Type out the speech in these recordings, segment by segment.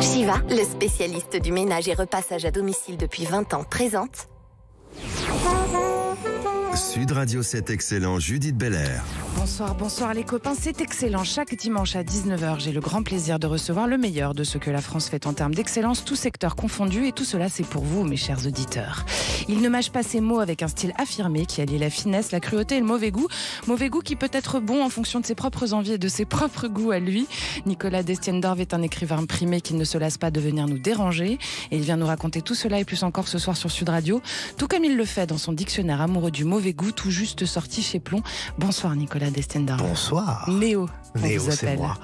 Shiva, le spécialiste du ménage et repassage à domicile depuis 20 ans, présente Sud Radio 7 Excellent, Judith Belair. Bonsoir les copains, c'est excellent. Chaque dimanche à 19h, j'ai le grand plaisir de recevoir le meilleur de ce que la France fait en termes d'excellence, tous secteurs confondus, et tout cela c'est pour vous, mes chers auditeurs. Il ne mâche pas ses mots avec un style affirmé qui allie la finesse, la cruauté et le mauvais goût qui peut être bon en fonction de ses propres envies et de ses propres goûts à lui. Nicolas Destiendorf est un écrivain primé qui ne se lasse pas de venir nous déranger, et il vient nous raconter tout cela et plus encore ce soir sur Sud Radio, tout comme il le fait dans son dictionnaire amoureux du mauvais goût, tout juste sorti chez Plomb. Bonsoir Nicolas Destiendorf. Bonsoir. Léo, c'est moi.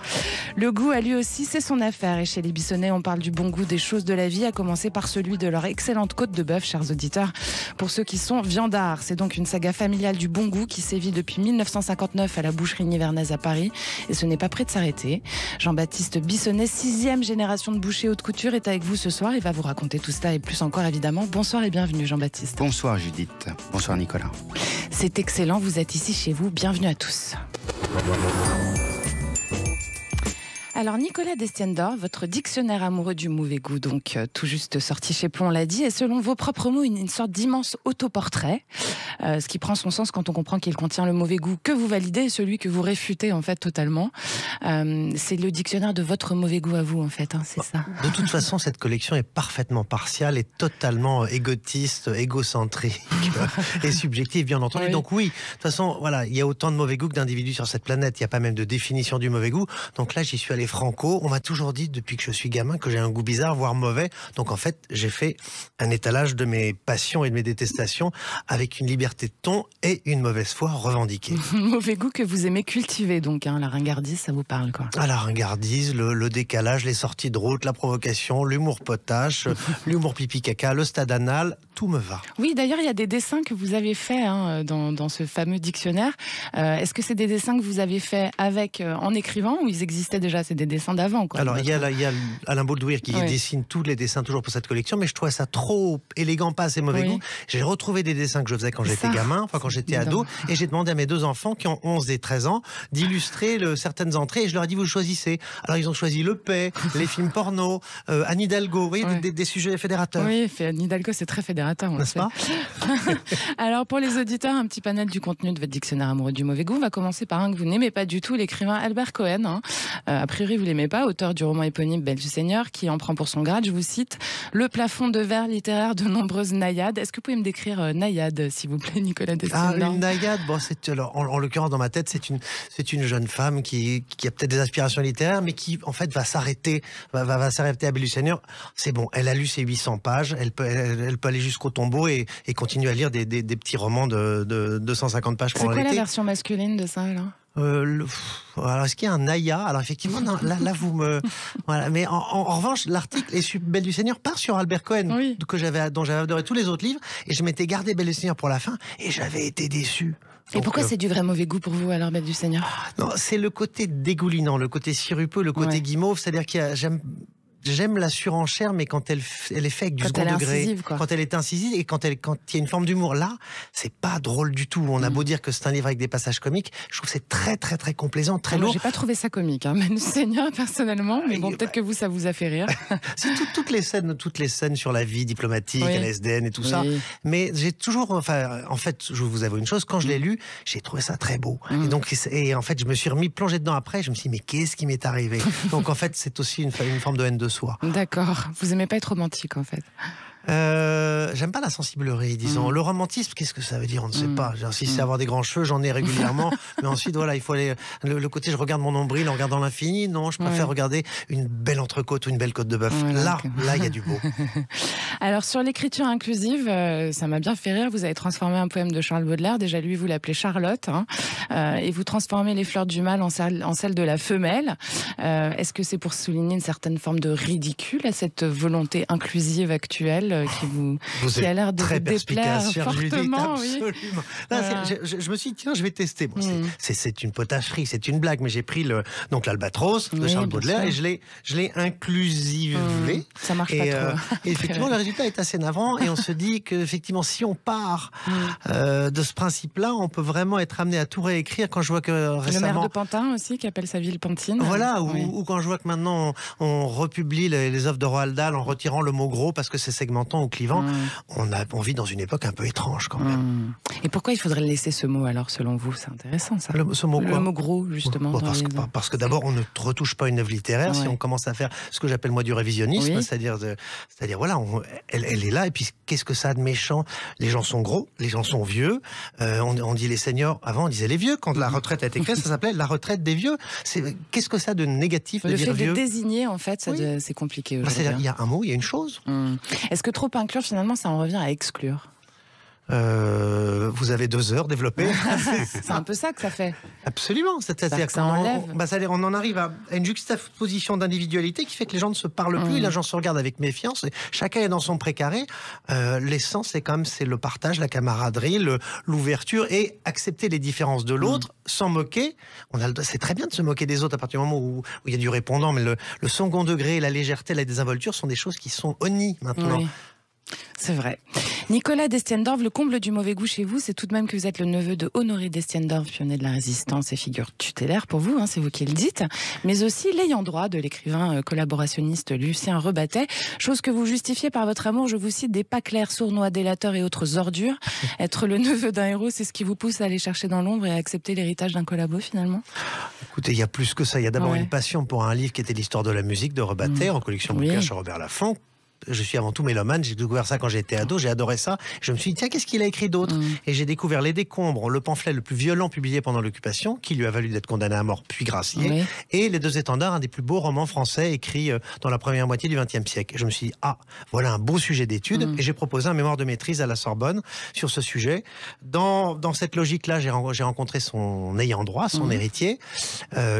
Le goût à lui aussi, c'est son affaire. Et chez les Bissonnais, on parle du bon goût des choses de la vie, à commencer par celui de leur excellente côte de bœuf, chers auditeurs. Pour ceux qui sont viandards, c'est donc une saga familiale du bon goût qui sévit depuis 1959 à la boucherie nivernaise à Paris. Et ce n'est pas prêt de s'arrêter. Jean-Baptiste Bissonnet, 6e génération de boucher haute couture, est avec vous ce soir. Il va vous raconter tout cela et plus encore évidemment. Bonsoir et bienvenue Jean-Baptiste. Bonsoir Judith. Bonsoir Nicolas. C'est excellent, vous êtes ici chez vous. Bienvenue à tous. Alors Nicolas Destiendorf, votre dictionnaire amoureux du mauvais goût, donc tout juste sorti chez Plomb, on l'a dit, est selon vos propres mots une sorte d'immense autoportrait, ce qui prend son sens quand on comprend qu'il contient le mauvais goût que vous validez et celui que vous réfutez en fait totalement. C'est le dictionnaire de votre mauvais goût à vous en fait, hein, c'est ça. De toute façon, cette collection est parfaitement partiale et totalement égotiste, égocentrique et subjective, bien entendu. Oui. Donc oui, de toute façon, voilà, il y a autant de mauvais goût que d'individus sur cette planète. Il n'y a pas même de définition du mauvais goût. Donc là, j'y suis allé franco. On m'a toujours dit depuis que je suis gamin que j'ai un goût bizarre, voire mauvais. Donc en fait, j'ai fait un étalage de mes passions et de mes détestations avec une liberté de ton et une mauvaise foi revendiquée. Mauvais goût que vous aimez cultiver donc, hein, la ringardise, ça vous parle quoi. Ah, la ringardise, le décalage, les sorties de route, la provocation, l'humour potache, l'humour pipi caca, le stade anal, tout me va. Oui, d'ailleurs, il y a des dessins que vous avez faits hein, dans ce fameux dictionnaire. Est-ce que c'est des dessins que vous avez faits avec en écrivant ou ils existaient déjà? C'est des dessins d'avant, quoi. Alors, il y a Alain Baudouir qui dessine tous les dessins toujours pour cette collection, mais je trouvais ça trop élégant, pas assez mauvais goût. J'ai retrouvé des dessins que je faisais quand j'étais gamin, enfin quand j'étais ado, et j'ai demandé à mes deux enfants qui ont 11 et 13 ans d'illustrer certaines entrées, et je leur ai dit, vous choisissez. Alors, ils ont choisi le paix, les films porno, Anne Hidalgo, vous voyez, des sujets fédérateurs. Oui, Anne Hidalgo, c'est très fédérateur, n'est-ce pas? Alors, pour les auditeurs, un petit panel du contenu de votre dictionnaire amoureux du mauvais goût. On va commencer par un que vous n'aimez pas du tout, l'écrivain Albert Cohen. Hein. A priori, vous l'aimez pas, auteur du roman éponyme Belle du Seigneur, qui en prend pour son grade, je vous cite, le plafond de verre littéraire de nombreuses naïades. Est-ce que vous pouvez me décrire naïade, s'il vous plaît, Nicolas Destiendorf? Ah, une naïade, bon, alors, en l'occurrence, dans ma tête, c'est une jeune femme qui a peut-être des aspirations littéraires, mais qui, en fait, va s'arrêter à Belle du Seigneur. C'est bon, elle a lu ses 800 pages, elle peut aller jusqu'au tombeau et continuer à lire des petits romans de 250 pages pendant l'été. C'est quoi la version masculine de ça, là? Alors, est-ce qu'il y a un Naya? Alors effectivement, non, là vous me voilà. Mais en revanche, l'article est sur Belle du Seigneur part sur Albert Cohen, dont j'avais adoré tous les autres livres, et je m'étais gardé Belle du Seigneur pour la fin, et j'avais été déçu. Et pourquoi c'est du vrai mauvais goût pour vous alors, Belle du Seigneur? Non, c'est le côté dégoulinant, le côté sirupeux, le côté guimauve, c'est-à-dire j'aime la surenchère, mais quand elle est faite avec du second degré, quand elle est incisive et quand il y a une forme d'humour. Là, c'est pas drôle du tout. On a beau dire que c'est un livre avec des passages comiques, je trouve que c'est très très très complaisant, très lourd. J'ai pas trouvé ça comique, hein, Belle du Seigneur personnellement, mais bon, peut-être que vous, ça vous a fait rire. C'est toutes les scènes sur la vie diplomatique, à l'SDN et tout ça. Mais j'ai toujours, en fait, je vous avoue une chose, quand je l'ai lu, j'ai trouvé ça très beau. Et en fait, je me suis plongé dedans après. Je me suis dit, mais qu'est-ce qui m'est arrivé? Donc en fait, c'est aussi une forme de haine de soi. D'accord. Vous aimez pas être romantique, en fait? J'aime pas la sensiblerie, disons. Le romantisme, qu'est-ce que ça veut dire? On ne sait pas. Si c'est avoir des grands cheveux, j'en ai régulièrement. Mais ensuite, voilà, il faut aller. Le côté, je regarde mon nombril en regardant l'infini. Non, je préfère regarder une belle entrecôte ou une belle côte de bœuf. Là, il y a du beau. Alors, sur l'écriture inclusive, ça m'a bien fait rire. Vous avez transformé un poème de Charles Baudelaire. Déjà, lui, vous l'appelez Charlotte. Hein, et vous transformez les fleurs du mâle en celles de la femelle. Est-ce que c'est pour souligner une certaine forme de ridicule à cette volonté inclusive actuelle naturel qui a l'air de vous déplaire fortement. Absolument. Là, je me suis dit, tiens, je vais tester. Bon, c'est une potacherie, c'est une blague, mais j'ai pris donc l'Albatros de Charles Baudelaire et je l'ai inclusivé. Ça marche pas trop. Et effectivement, le résultat est assez navrant et on se dit qu'effectivement, si on part de ce principe-là, on peut vraiment être amené à tout réécrire. Quand je vois que récemment... Le maire de Pantin aussi, qui appelle sa ville Pantine. Voilà, ou quand je vois que maintenant on republie les œuvres de Roald Dahl en retirant le mot gros parce que c'est segmentant ou clivant, on vit dans une époque un peu étrange quand même. Et pourquoi il faudrait laisser ce mot alors, selon vous? C'est intéressant ça. Ce mot quoi? Le mot gros, justement. Parce que d'abord, on ne retouche pas une œuvre littéraire si on commence à faire ce que j'appelle moi du révisionnisme, c'est-à-dire voilà, elle est là, et puis qu'est-ce que ça a de méchant? Les gens sont gros, les gens sont vieux, on dit les seniors, avant on disait les vieux, quand la retraite a été créée, ça s'appelait la retraite des vieux. Qu'est-ce que ça a de négatif de dire vieux? Le fait de désigner, en fait, c'est compliqué aujourd'hui. Il y a un mot, il y a une chose. Est-ce que trop inclure, finalement, ça en revient à exclure? Vous avez 2 heures développées. C'est un peu ça que ça fait. Absolument. C'est-à-dire que ça enlève. On en arrive à une juxtaposition d'individualité qui fait que les gens ne se parlent plus. Et les gens se regardent avec méfiance. Et chacun est dans son précaré. L'essence, c'est le partage, la camaraderie, l'ouverture et accepter les différences de l'autre sans moquer. C'est très bien de se moquer des autres à partir du moment où il y a du répondant. Mais le second degré, la légèreté, la désinvolture sont des choses qui sont honnies maintenant. Oui. C'est vrai. Nicolas Destiendorf, le comble du mauvais goût chez vous, c'est tout de même que vous êtes le neveu de Honoré Destiendorf, pionnier de la Résistance et figure tutélaire pour vous, c'est vous qui le dites, mais aussi l'ayant droit de l'écrivain collaborationniste Lucien Rebattet, chose que vous justifiez par votre amour, je vous cite, des pas clairs, sournois, délateurs et autres ordures. Être le neveu d'un héros, c'est ce qui vous pousse à aller chercher dans l'ombre et à accepter l'héritage d'un collabo finalement? Écoutez, il y a plus que ça. Il y a d'abord une passion pour un livre qui était l'histoire de la musique de Rebattet, en collection bouquin chez Robert Laffont. Je suis avant tout mélomane, j'ai découvert ça quand j'étais ado, j'ai adoré ça. Je me suis dit, tiens, qu'est-ce qu'il a écrit d'autre? Et j'ai découvert Les Décombres, le pamphlet le plus violent publié pendant l'occupation, qui lui a valu d'être condamné à mort puis gracié, et Les Deux Étendards, un des plus beaux romans français écrits dans la première moitié du XXe siècle. Et je me suis dit, voilà un beau sujet d'étude, et j'ai proposé un mémoire de maîtrise à la Sorbonne sur ce sujet. Dans cette logique-là, j'ai rencontré son ayant droit, son héritier,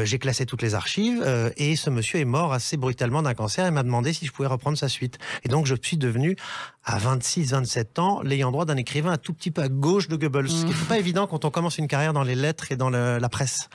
j'ai classé toutes les archives, et ce monsieur est mort assez brutalement d'un cancer et m'a demandé si je pouvais reprendre sa suite. Et donc, je suis devenu, à 26-27 ans, l'ayant droit d'un écrivain un tout petit peu à gauche de Goebbels. Ce qui n'est pas évident quand on commence une carrière dans les lettres et dans la presse.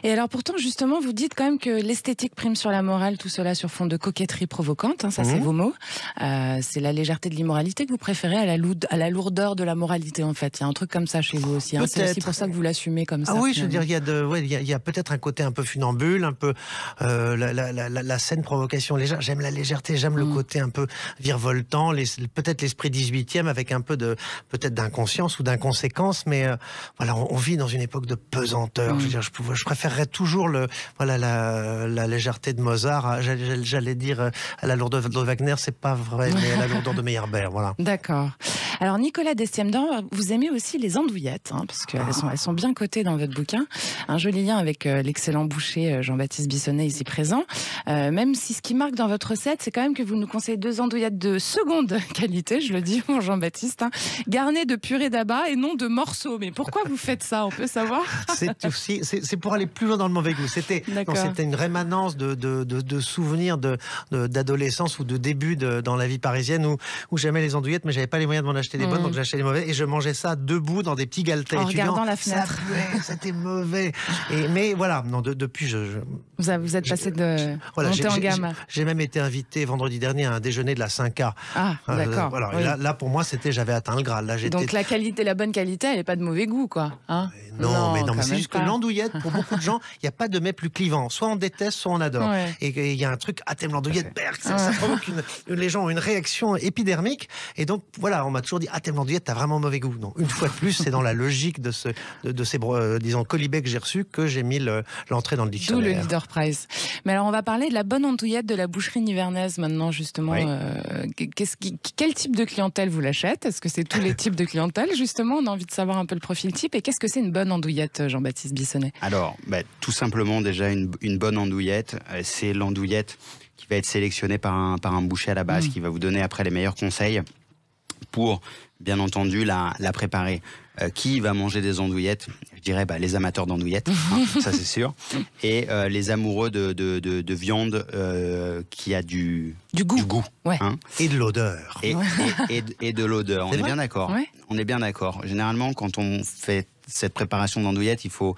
Et alors, pourtant, justement, vous dites quand même que l'esthétique prime sur la morale, tout cela sur fond de coquetterie provocante, ça c'est vos mots. C'est la légèreté de l'immoralité que vous préférez à la lourdeur de la moralité, en fait. Il y a un truc comme ça chez vous aussi. C'est aussi pour ça que vous l'assumez comme ça. Oui, je veux dire, il y a peut-être un côté un peu funambule, un peu la saine provocation légère. J'aime la légèreté, j'aime le côté un peu virevoltant, peut-être l'esprit 18e avec un peu peut-être d'inconscience ou d'inconséquence, mais voilà, on vit dans une époque de pesanteur. Je veux dire, je préférerais toujours la légèreté de Mozart, j'allais dire à la lourdeur de Wagner, c'est pas vrai, mais à la lourdeur de Meyerbeer, voilà. D'accord. Alors Nicolas Destiendorf, vous aimez aussi les andouillettes, parce qu'elles sont bien cotées dans votre bouquin. Un joli lien avec l'excellent boucher Jean-Baptiste Bissonnet ici présent. Même si ce qui marque dans votre recette, c'est quand même que vous nous conseillez 2 andouillettes de seconde qualité, je le dis mon Jean-Baptiste, garnies de purée d'abats et non de morceaux. Mais pourquoi vous faites ça, on peut savoir? C'est pour aller plus loin dans le mauvais goût. C'était une rémanence de souvenirs d'adolescence ou de début dans la vie parisienne où j'aimais les andouillettes, mais j'avais pas les moyens de m'en acheter des bonnes, donc j'achetais les mauvaises et je mangeais ça debout dans des petits galetés. En regardant la fenêtre. Ça puait, c'était mauvais. Mais voilà, depuis vous êtes passé de monter en gamme. J'ai même été invité vendredi dernier à un déjeuner de la 5K. D'accord. Voilà. Oui. Là, pour moi, j'avais atteint le Graal. Là, donc la bonne qualité, elle n'est pas de mauvais goût, quoi. Non, mais c'est juste que l'andouillette, pour beaucoup de gens, il n'y a pas de mets plus clivant. Soit on déteste, soit on adore. Et il y a un truc, t'aimes l'andouillette, ça provoque les gens ont une réaction épidermique. Et donc, voilà, on m'a toujours dit, t'aimes l'andouillette, t'as vraiment mauvais goût. Non, une fois de plus, c'est dans la logique de ces disons, colibets que j'ai reçus que j'ai mis l'entrée dans le dictionnaire. D'où le Leader Prize. Mais alors, on va parler de la bonne andouillette de la boucherie nivernaise maintenant, justement. Quel type de clientèle vous l'achète? Est-ce que c'est tous les types de clientèle, justement? On a envie de savoir un peu le profil type. Et qu'est-ce que c'est une bonne andouillette, Jean-Baptiste Bissonnet? Alors, tout simplement, déjà, une bonne andouillette, c'est l'andouillette qui va être sélectionnée par un boucher à la base, qui va vous donner après les meilleurs conseils pour, bien entendu, la préparer. Qui va manger des andouillettes? Je dirais les amateurs d'andouillettes, ça c'est sûr. Et les amoureux de viande qui a du goût. Ouais. Et de l'odeur. Et de l'odeur. On est bien d'accord. Ouais. On est bien d'accord. Généralement, quand on fait cette préparation d'andouillettes, il faut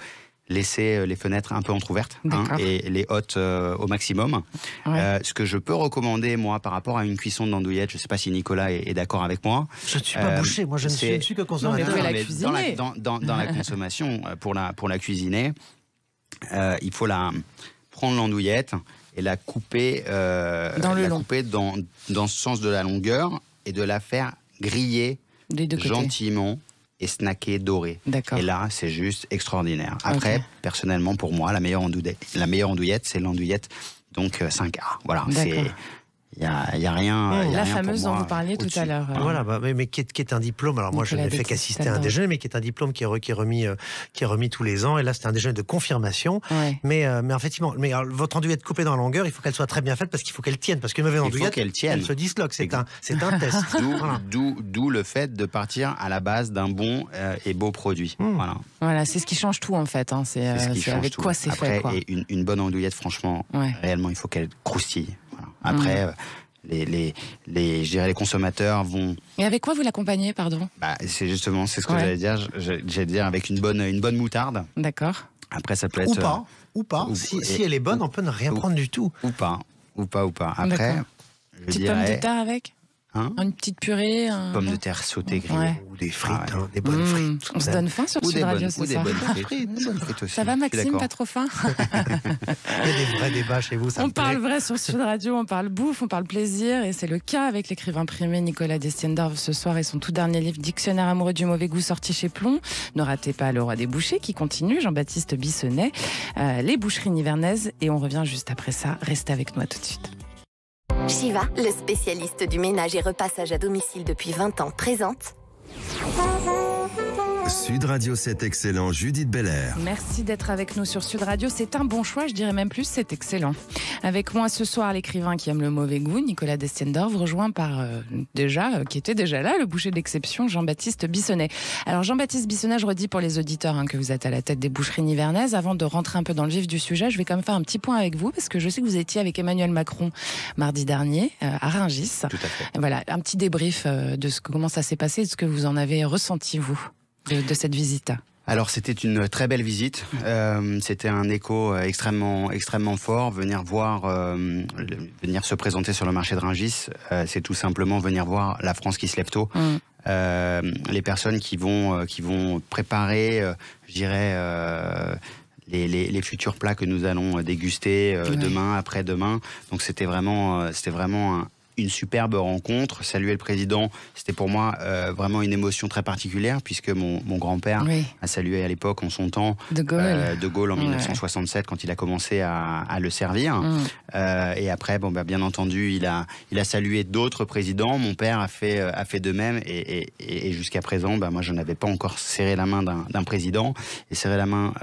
laisser les fenêtres un peu entrouvertes et les hottes au maximum. Ouais. Ce que je peux recommander, moi, par rapport à une cuisson d'andouillettes, je ne sais pas si Nicolas est d'accord avec moi. Je ne suis pas boucher, moi je ne suis que consommateur. Dans la consommation, pour la cuisiner, il faut prendre l'andouillette et la couper, couper dans le sens de la longueur et de la faire griller gentiment et snacker doré. Et là, c'est juste extraordinaire. Après, personnellement, pour moi, la meilleure andouillette, c'est l'andouillette donc 5A. Voilà, il y a rien. La fameuse dont vous parliez tout à l'heure. Voilà, mais qui est un diplôme. Alors moi, je n'ai fait qu'assister à un déjeuner, mais qui est un diplôme qui est remis tous les ans. Et là, c'était un déjeuner de confirmation. Ouais. Mais effectivement, votre andouillette coupée dans la longueur, il faut qu'elle soit très bien faite parce qu'il faut qu'elle tienne. Parce qu'une mauvaise andouillette, elle se disloque. C'est un test. D'où le fait de partir à la base d'un bon et beau produit. Voilà, c'est ce qui change tout en fait. C'est avec quoi c'est fait. Après, une bonne andouillette, franchement, réellement, il faut qu'elle croustille. Après, je dirais les consommateurs vont. Et avec quoi vous l'accompagnez, pardon? C'est justement, c'est ce que j'allais dire. J'allais dire avec une bonne moutarde. D'accord. Après, ça peut être. Ou pas. Si elle est bonne, on peut ne rien prendre du tout. Ou pas. Après, petite pomme de terre avec. Une petite purée, pommes de terre sautées grillées ou des frites, des bonnes frites. On se donne faim sur Sud Radio, c'est ça? Ou des bonnes frites aussi. Ça va, Maxime, pas trop faim? Il y a des vrais débats chez vous. On parle vrai sur Sud Radio, on parle bouffe, on parle plaisir, et c'est le cas avec l'écrivain primé Nicolas Destiendorf ce soir et son tout dernier livre Dictionnaire amoureux du mauvais goût sorti chez Plomb. Ne ratez pas Le Roi des bouchers qui continue, Jean-Baptiste Bissonnet, les boucheries nivernaises, et on revient juste après ça. Restez avec nous, à tout de suite. Shiva, le spécialiste du ménage et repassage à domicile depuis 20 ans, présente Sud Radio 7 Excellent, Judith Belair. Merci d'être avec nous sur Sud Radio. C'est un bon choix, je dirais même plus, c'est excellent. Avec moi ce soir, l'écrivain qui aime le mauvais goût, Nicolas Destiendorf, rejoint par qui était déjà là, le boucher d'exception, Jean-Baptiste Bissonnet. Alors Jean-Baptiste Bissonnet, je redis pour les auditeurs que vous êtes à la tête des boucheries nivernaises. Avant de rentrer un peu dans le vif du sujet, je vais quand même faire un petit point avec vous, parce que je sais que vous étiez avec Emmanuel Macron mardi dernier à Rungis. Tout à fait. Voilà, un petit débrief de comment ça s'est passé, de ce que vous en avez ressenti, vous, de cette visite. Alors c'était une très belle visite, c'était un écho extrêmement fort. Venir se présenter sur le marché de Rungis, c'est tout simplement venir voir la France qui se lève tôt. Les personnes qui vont préparer, je dirais, les futurs plats que nous allons déguster demain, après-demain. Donc c'était vraiment une superbe rencontre. Saluer le président, c'était pour moi vraiment une émotion très particulière, puisque mon grand-père a salué à l'époque, en son temps, De Gaulle en 1967, quand il a commencé à le servir. Et après, bien entendu, il a salué d'autres présidents. Mon père a fait de même. Et jusqu'à présent, moi, je n'avais pas encore serré la main d'un président et serré la main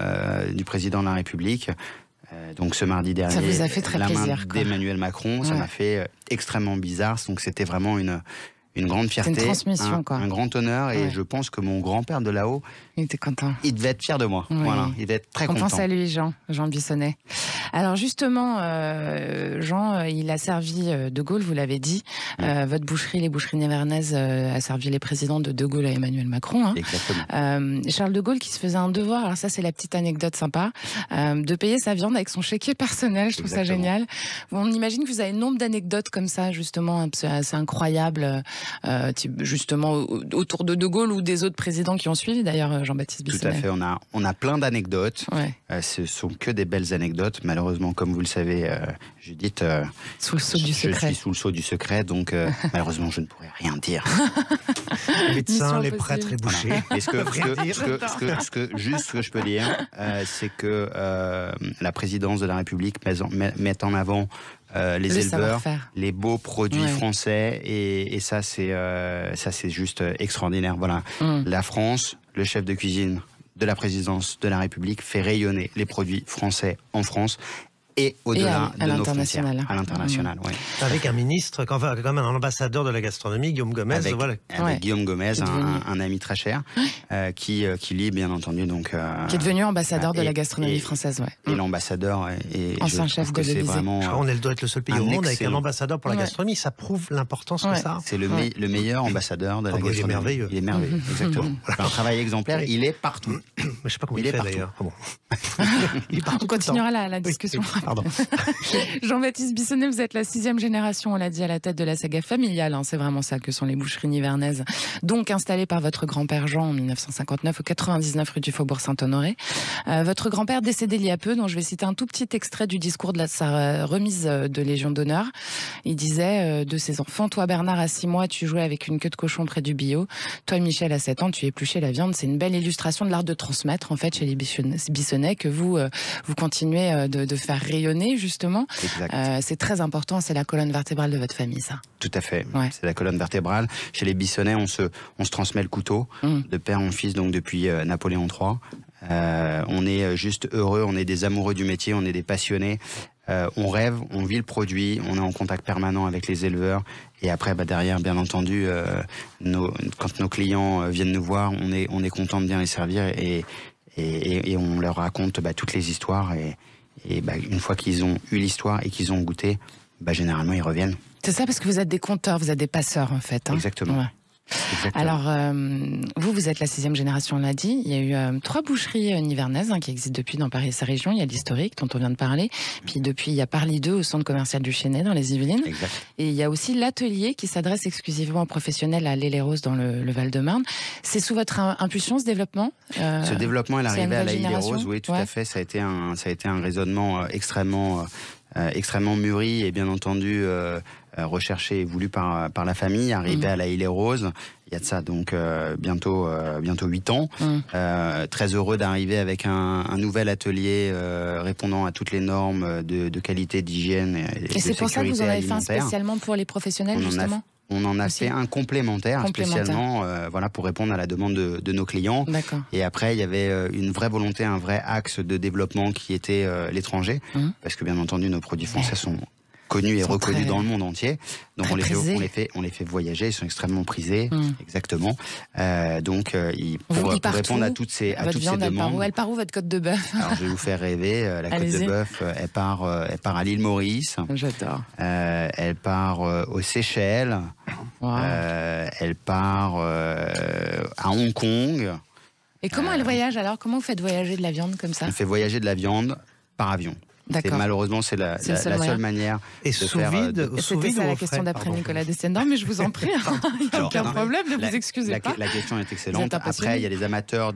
du président de la République. Donc ce mardi dernier, ça vous a fait très la plaisir, main d'Emmanuel Macron, ça m'a fait extrêmement bizarre. Donc c'était vraiment une grande fierté, une transmission, un grand honneur, et je pense que mon grand-père de là-haut, il était content. Il devait être fier de moi. Voilà, il devait être très content. On pense à lui, Jean Bissonnet. Alors justement, Jean, il a servi De Gaulle, vous l'avez dit. Votre boucherie, les boucheries nivernaises, a servi les présidents de Gaulle à Emmanuel Macron. Exactement. Charles de Gaulle qui se faisait un devoir, alors ça c'est la petite anecdote sympa, de payer sa viande avec son chéquier personnel. Je trouve ça génial. On imagine que vous avez un nombre d'anecdotes comme ça, justement, assez incroyables, justement autour de Gaulle ou des autres présidents qui ont suivi, d'ailleurs, Jean-Baptiste Bissonnet. Tout à fait, on a plein d'anecdotes. Ce sont que des belles anecdotes. Malheureusement, comme vous le savez, Judith, sous le sceau du secret. Je suis sous le sceau du secret, donc malheureusement, je ne pourrais rien dire. Les médecins, les prêtres, les bouchers. Et ce que je peux dire, c'est que la présidence de la République met en avant les éleveurs, les beaux produits français, et ça c'est juste extraordinaire. Voilà, la France, le chef de cuisine de la présidence de la République fait rayonner les produits français en France. et au-delà à de nos l'international. frontières. À l'international, oui. Avec un ministre, enfin, comme un ambassadeur de la gastronomie, Guillaume Gomez. Avec Guillaume Gomez, un ami très cher, qui lit, bien entendu, donc... qui est devenu ambassadeur de la gastronomie française, Et l'ambassadeur est ancien chef de l'Élysée. Je crois qu'on doit être le seul pays au monde avec un ambassadeur pour la gastronomie. Ça prouve l'importance que ça a. C'est le meilleur ambassadeur de la gastronomie. Il est merveilleux. Il est merveilleux, exactement. Un travail exemplaire, il est partout. Mais je sais pas comment il fait d'ailleurs. On continuera la discussion. Oui, pardon. Jean-Baptiste Bissonnet, vous êtes la 6e génération, on l'a dit, à la tête de la saga familiale. C'est vraiment ça que sont les boucheries nivernaises. Donc installées par votre grand-père Jean en 1959 au 99 rue du Faubourg Saint-Honoré. Votre grand-père décédé il y a peu, dont je vais citer un tout petit extrait du discours de sa remise de Légion d'honneur. Il disait de ses enfants: toi Bernard, à 6 mois, tu jouais avec une queue de cochon près du bio. Toi Michel, à 7 ans, tu épluchais la viande. C'est une belle illustration de l'art de transmettre, en fait, chez les Bissonnet, que vous continuez de faire rayonner, justement. C'est très important, c'est la colonne vertébrale de votre famille, ça. Tout à fait, c'est la colonne vertébrale. Chez les Bissonnet, on se transmet le couteau, de père en fils, donc depuis Napoléon III. On est juste heureux, on est des amoureux du métier, on est des passionnés. On rêve, on vit le produit, on est en contact permanent avec les éleveurs. Et après, derrière, bien entendu, quand nos clients viennent nous voir, on est content de bien les servir et on leur raconte toutes les histoires. Et une fois qu'ils ont eu l'histoire et qu'ils ont goûté, généralement, ils reviennent. C'est ça, parce que vous êtes des conteurs, vous êtes des passeurs, en fait. Exactement. Ouais. Alors, vous êtes la 6e génération, on l'a dit. Il y a eu 3 boucheries nivernaises qui existent depuis dans Paris et sa région. Il y a l'historique, dont on vient de parler. Puis depuis, il y a Parly 2 au centre commercial du Chesnay, dans les Yvelines. Exact. Et il y a aussi l'atelier qui s'adresse exclusivement aux professionnels à l'Île-et-Rose, dans le Val-de-Marne. C'est sous votre impulsion, ce développement Ce développement est arrivé à l'Île-et-Rose, oui, tout à fait. Ça a été un raisonnement extrêmement mûri et bien entendu recherché et voulu par la famille, arrivé à la Île-et-Rose. Il y a de ça donc bientôt 8 ans. Très heureux d'arriver avec un nouvel atelier répondant à toutes les normes de qualité, d'hygiène et de sécurité alimentaire. Et c'est pour ça que vous en avez fait un spécialement pour les professionnels, justement On en a fait un complémentaire. Spécialement pour répondre à la demande de nos clients. D'accord. Et après, il y avait une vraie volonté, un vrai axe de développement qui était l'étranger. Parce que bien entendu, nos produits français sont connus et reconnus dans le monde entier. Donc on les fait voyager, ils sont extrêmement prisés, exactement. Pour répondre à toutes ces demandes. Elle part où votre côte de bœuf? Alors je vais vous faire rêver. La côte de bœuf, elle part à l'île Maurice. J'adore. Elle part aux Seychelles. Wow. Elle part à Hong Kong. Et comment elle voyage alors? Comment vous faites voyager de la viande comme ça? On fait voyager de la viande par avion. Malheureusement, c'est la seule manière de faire. C'était ça la question d'après Nicolas Descendant, mais je vous en prie, il n'y a aucun problème, ne vous excusez pas. La question est excellente. Après, il y a des amateurs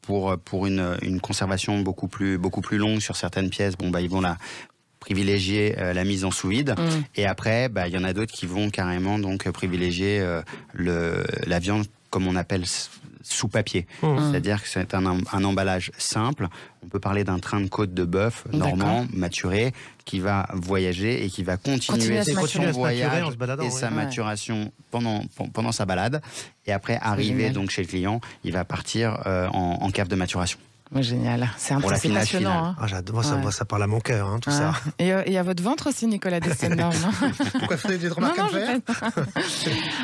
pour une conservation beaucoup plus longue sur certaines pièces. Ils vont privilégier la mise en sous-vide. Et après, il y en a d'autres qui vont carrément donc privilégier la viande comme on appelle sous papier. C'est-à-dire que c'est un emballage simple. On peut parler d'un train de côte de bœuf normand, maturé, qui va voyager et qui va continuer son voyage et sa maturation pendant sa balade. Et après, arriver donc chez le client, il va partir en cave de maturation. Génial, c'est passionnant. J'adore, ça parle à mon cœur, tout ça. Et à votre ventre aussi, Nicolas Descendant. Pourquoi vous avez des remarques à faire?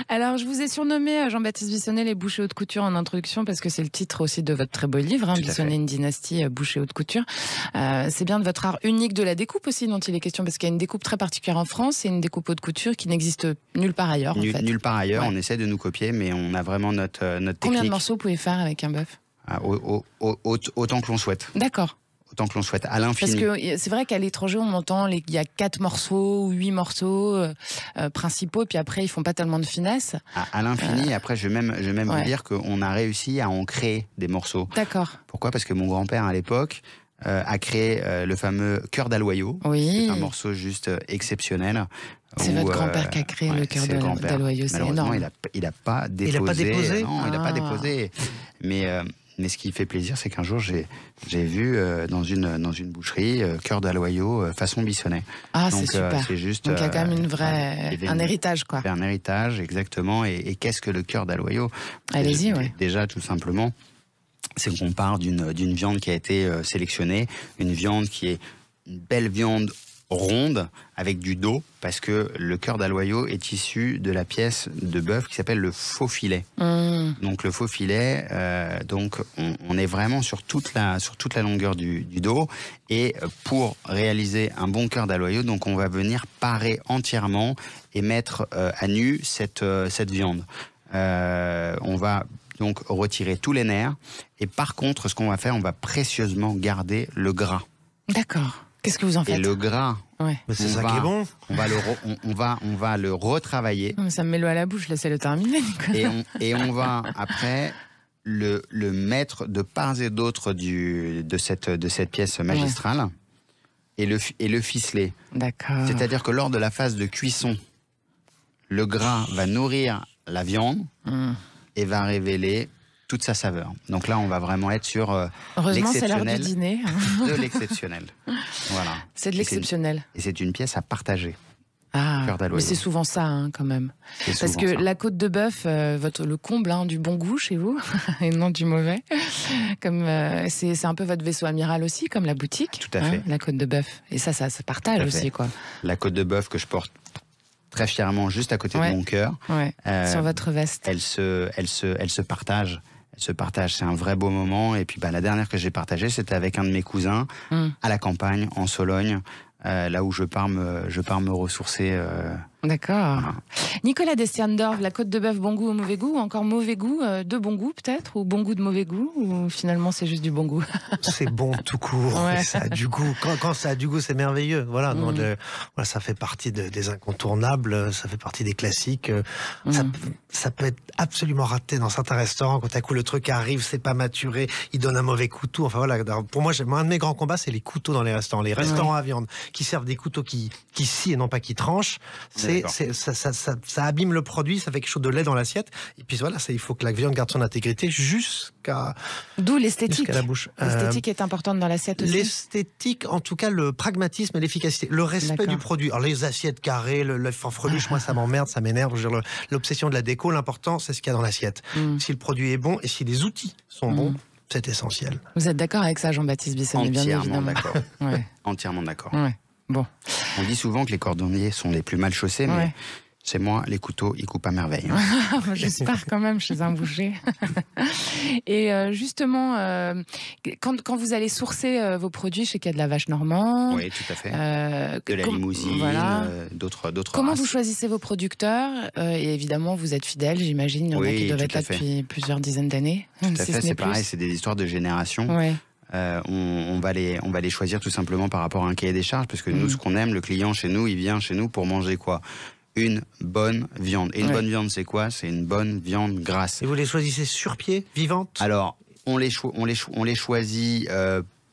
Alors, je vous ai surnommé Jean-Baptiste Bissonnet, les bouchers haute couture en introduction, parce que c'est le titre aussi de votre très beau livre, Bissonnet, une dynastie, boucher haute couture. C'est bien de votre art unique de la découpe aussi dont il est question, parce qu'il y a une découpe très particulière en France et une découpe haute couture qui n'existe nulle part ailleurs. Nulle part ailleurs, on essaie de nous copier, mais on a vraiment notre technique. Combien de morceaux vous pouvez faire avec un bœuf? Autant que l'on souhaite. D'accord. Autant que l'on souhaite, à l'infini. Parce que c'est vrai qu'à l'étranger, on entend il y a 4 morceaux ou 8 morceaux principaux, et puis après, ils font pas tellement de finesse. À l'infini, après, je vais même vous dire qu'on a réussi à en créer des morceaux. D'accord. Pourquoi? Parce que mon grand-père, à l'époque, a créé le fameux cœur d'Aloyau. Oui. C'est un morceau juste exceptionnel. C'est votre grand-père qui a créé le cœur d'Aloyau, c'est énorme. Il n'a pas déposé. Il n'a pas déposé? Non, il n'a pas déposé. Mais ce qui fait plaisir, c'est qu'un jour, j'ai vu dans une boucherie cœur d'Aloyau façon Bissonnet. Ah, c'est super. C'est juste, donc il y a quand même un héritage, quoi. Un héritage, exactement. Et qu'est-ce que le cœur d'Aloyau? Allez-y, Déjà, tout simplement, c'est qu'on part d'une viande qui a été sélectionnée, une viande qui est une belle viande ronde avec du dos, parce que le cœur d'aloyau est issu de la pièce de bœuf qui s'appelle le faux filet. Donc le faux filet, donc on est vraiment sur toute la longueur du dos, et pour réaliser un bon cœur d'aloyau, donc on va venir parer entièrement et mettre à nu cette viande. On va donc retirer tous les nerfs, et par contre ce qu'on va faire, on va précieusement garder le gras. D'accord. Qu'est-ce que vous en faites? Et le gras, mais c'est ça qui est bon. On va le retravailler. Ça me met l'eau à la bouche, laissez le terminer, Nicolas. Et on va après le mettre de part et d'autre de cette pièce magistrale, et le ficeler. D'accord. C'est-à-dire que lors de la phase de cuisson, le gras va nourrir la viande et va révéler toute sa saveur. Donc là, on va vraiment être sur heureusement, c'est l'heure du dîner. De l'exceptionnel. Voilà. C'est de l'exceptionnel. Et c'est une pièce à partager. Ah, mais c'est souvent ça, quand même. Parce que la côte de bœuf, le comble du bon goût chez vous, et non du mauvais. Comme c'est un peu votre vaisseau amiral aussi, comme la boutique. Tout à fait. La côte de bœuf. Et ça se partage aussi, quoi. La côte de bœuf que je porte très fièrement juste à côté de mon cœur. Sur votre veste. Elle se partage. C'est un vrai beau moment. Et puis la dernière que j'ai partagée, c'était avec un de mes cousins à la campagne, en Sologne, là où je pars me ressourcer. D'accord. Voilà. Nicolas Destiendorf, la côte de bœuf, bon goût ou mauvais goût, ou encore mauvais goût de bon goût peut-être, ou bon goût de mauvais goût, ou finalement c'est juste du bon goût? C'est bon tout court, ça a du goût. Quand ça a du goût, c'est merveilleux. Voilà, donc, ça fait partie des incontournables, ça fait partie des classiques. Ça peut être absolument raté dans certains restaurants, quand à coup le truc arrive, c'est pas maturé, il donne un mauvais couteau. Enfin voilà, pour moi, un de mes grands combats, c'est les couteaux dans les restaurants. Les restaurants à viande qui servent des couteaux qui scient et non pas qui tranchent. Ça abîme le produit, ça fait quelque chose de laid dans l'assiette. Et puis voilà, il faut que la viande garde son intégrité jusqu'à l'esthétique. Jusqu'à la bouche. L'esthétique est importante dans l'assiette aussi. L'esthétique, en tout cas, le pragmatisme et l'efficacité, le respect du produit. Alors les assiettes carrées, l'œuf fanfreluche, moi ça m'emmerde, ça m'énerve. L'obsession de la déco, l'important c'est ce qu'il y a dans l'assiette. Si le produit est bon et si les outils sont bons, c'est essentiel. Vous êtes d'accord avec ça, Jean-Baptiste Bissonnet? Entièrement d'accord. Entièrement d'accord. Bon. On dit souvent que les cordonniers sont les plus mal chaussés, mais chez moi, les couteaux, ils coupent à merveille. J'espère quand même chez un boucher. Et justement, quand vous allez sourcer vos produits, je sais qu'il y a de la vache normande. Oui, tout à fait. De la limousine, d'autres Comment races. vous choisissez vos producteurs? Et évidemment, vous êtes fidèles, j'imagine. Il y en a qui doivent être là depuis plusieurs dizaines d'années. Tout à fait, c'est pareil, c'est des histoires de génération. On va les choisir tout simplement par rapport à un cahier des charges, parce que nous, ce qu'on aime, le client chez nous, il vient chez nous pour manger quoi? Une bonne viande. Et une bonne viande, c'est quoi? C'est une bonne viande grasse. Et vous les choisissez sur pied, vivantes? Alors, on les choisit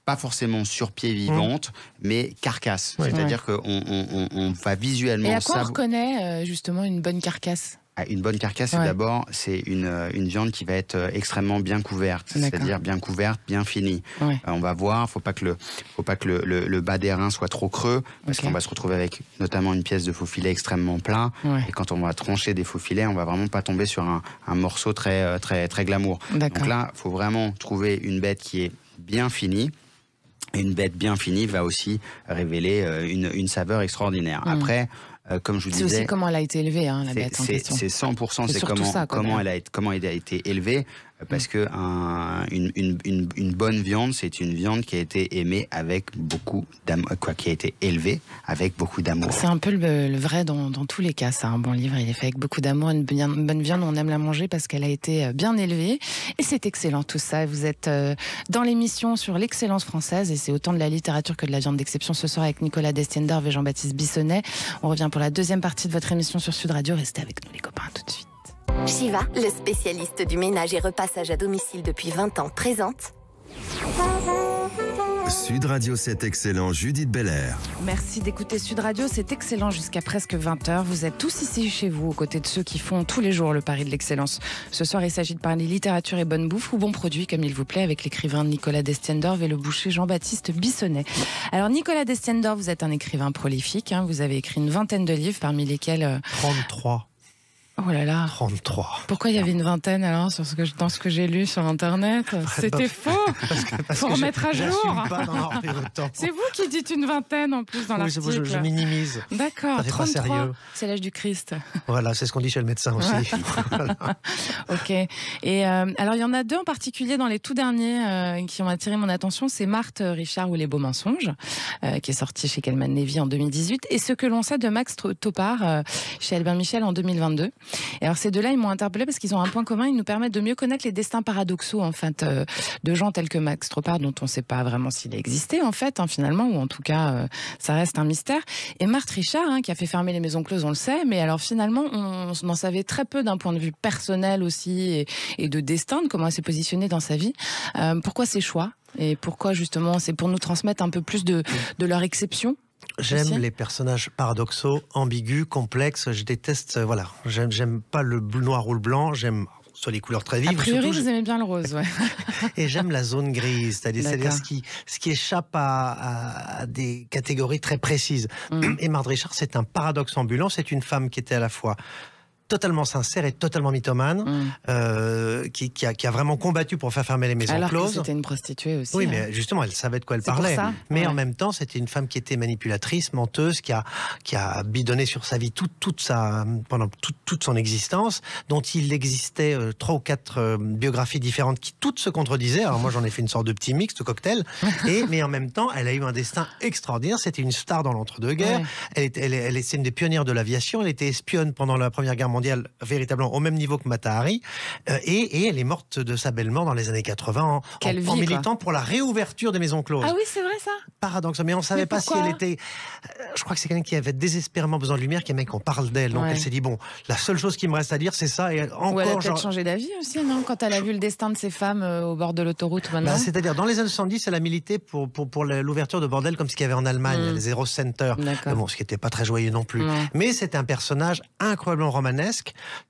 pas forcément sur pied vivante, mais carcasse. C'est-à-dire qu'on va visuellement... Et à quoi on reconnaît justement une bonne carcasse? Une bonne carcasse, d'abord, c'est une viande qui va être extrêmement bien couverte, c'est-à-dire bien couverte, bien finie. On va voir, faut pas que le bas des reins soit trop creux, parce qu'on va se retrouver avec notamment une pièce de faux filet extrêmement plat. Et quand on va trancher des faux filets, on va vraiment pas tomber sur un morceau très glamour. Donc là, faut vraiment trouver une bête qui est bien finie. Et une bête bien finie va aussi révéler une saveur extraordinaire. Après, comme je vous disais, c'est aussi comment elle a été élevée, la bête en question. C'est 100%, c'est comment elle a été élevée, parce que une bonne viande, c'est une viande qui a été aimée avec beaucoup d'amour, qui a été élevée avec beaucoup d'amour. C'est un peu le vrai dans tous les cas, ça. Un bon livre, il est fait avec beaucoup d'amour. Une bonne viande, on aime la manger parce qu'elle a été bien élevée. Et c'est excellent tout ça. Vous êtes dans l'émission sur l'excellence française, et c'est autant de la littérature que de la viande d'exception ce soir avec Nicolas Destiendorf et Jean-Baptiste Bissonnet. On revient pour la deuxième partie de votre émission sur Sud Radio. Restez avec nous les copains, tout de suite. Shiva, le spécialiste du ménage et repassage à domicile depuis 20 ans, présente Sud Radio, c'est excellent, Judith Belair. Merci d'écouter Sud Radio, c'est excellent jusqu'à presque 20h. Vous êtes tous ici chez vous, aux côtés de ceux qui font tous les jours le pari de l'excellence. Ce soir, il s'agit de parler littérature et bonne bouffe, ou bon produit, comme il vous plaît, avec l'écrivain Nicolas Destiendorf et le boucher Jean-Baptiste Bissonnet. Alors, Nicolas Destiendorf, vous êtes un écrivain prolifique, vous avez écrit une vingtaine de livres, parmi lesquels... 33. Oh là là. 33. Pourquoi il y avait une vingtaine alors dans ce que j'ai lu sur Internet? C'était faux. Faut remettre à jour. Pas d'en avoir autant. C'est vous qui dites une vingtaine en plus dans l'article. Je minimise. D'accord. Ça fait 33. pas sérieux. C'est l'âge du Christ. Voilà, c'est ce qu'on dit chez le médecin aussi. Voilà. Ok. Et alors il y en a deux en particulier dans les tout derniers qui ont attiré mon attention. C'est Marthe Richard ou Les Beaux Mensonges, qui est sorti chez Calman Levy en 2018, et Ce que l'on sait de Max Topard chez Albin Michel en 2022. Et alors ces deux-là, ils m'ont interpellée parce qu'ils ont un point commun, ils nous permettent de mieux connaître les destins paradoxaux en fait de gens tels que Max Topard, dont on ne sait pas vraiment s'il a existé en fait, finalement, ou en tout cas ça reste un mystère. Et Marthe Richard, qui a fait fermer les maisons closes, on le sait, mais alors finalement on en savait très peu d'un point de vue personnel aussi et de destin, de comment elle s'est positionnée dans sa vie. Pourquoi ces choix et pourquoi justement c'est pour nous transmettre un peu plus de leur exception? J'aime les personnages paradoxaux, ambigus, complexes. Je déteste, voilà. J'aime pas le noir ou le blanc. J'aime soit les couleurs très vives. A priori, vous aimez bien le rose, ouais. Et j'aime la zone grise, c'est-à-dire ce qui échappe à des catégories très précises. Et Marthe Richard, c'est un paradoxe ambulant. C'est une femme qui était à la fois totalement sincère et totalement mythomane, qui a vraiment combattu pour faire fermer les maisons closes. Alors que c'était une prostituée aussi. Oui, mais justement, elle savait de quoi elle parlait. Mais en même temps, c'était une femme qui était manipulatrice, menteuse, qui a bidonné sur sa vie pendant toute son existence, dont il existait 3 ou 4 biographies différentes qui toutes se contredisaient. Alors moi, j'en ai fait une sorte de petit mix, de cocktail. Mais en même temps, elle a eu un destin extraordinaire. C'était une star dans l'entre-deux-guerres. Ouais. Elle était une des pionnières de l'aviation. Elle était espionne pendant la Première Guerre mondiale, véritablement au même niveau que Mata Hari, et elle est morte de sa belle mort dans les années 80 en militant pour la réouverture des maisons closes. Ah oui, c'est vrai ça. Paradoxe, mais on ne savait pas si elle était... Je crois que c'est quelqu'un qui avait désespérément besoin de lumière, qui aimait qu'on parle d'elle. Donc elle s'est dit, bon, la seule chose qui me reste à dire, c'est ça. Et encore, ou elle a peut-être changé d'avis aussi, non? Quand elle a vu le destin de ces femmes au bord de l'autoroute maintenant. C'est-à-dire, dans les années 70, elle a milité pour l'ouverture de bordels comme ce qu'il y avait en Allemagne, les Eros Center. Bon, ce qui n'était pas très joyeux non plus. Mais c'était un personnage incroyablement romanesque,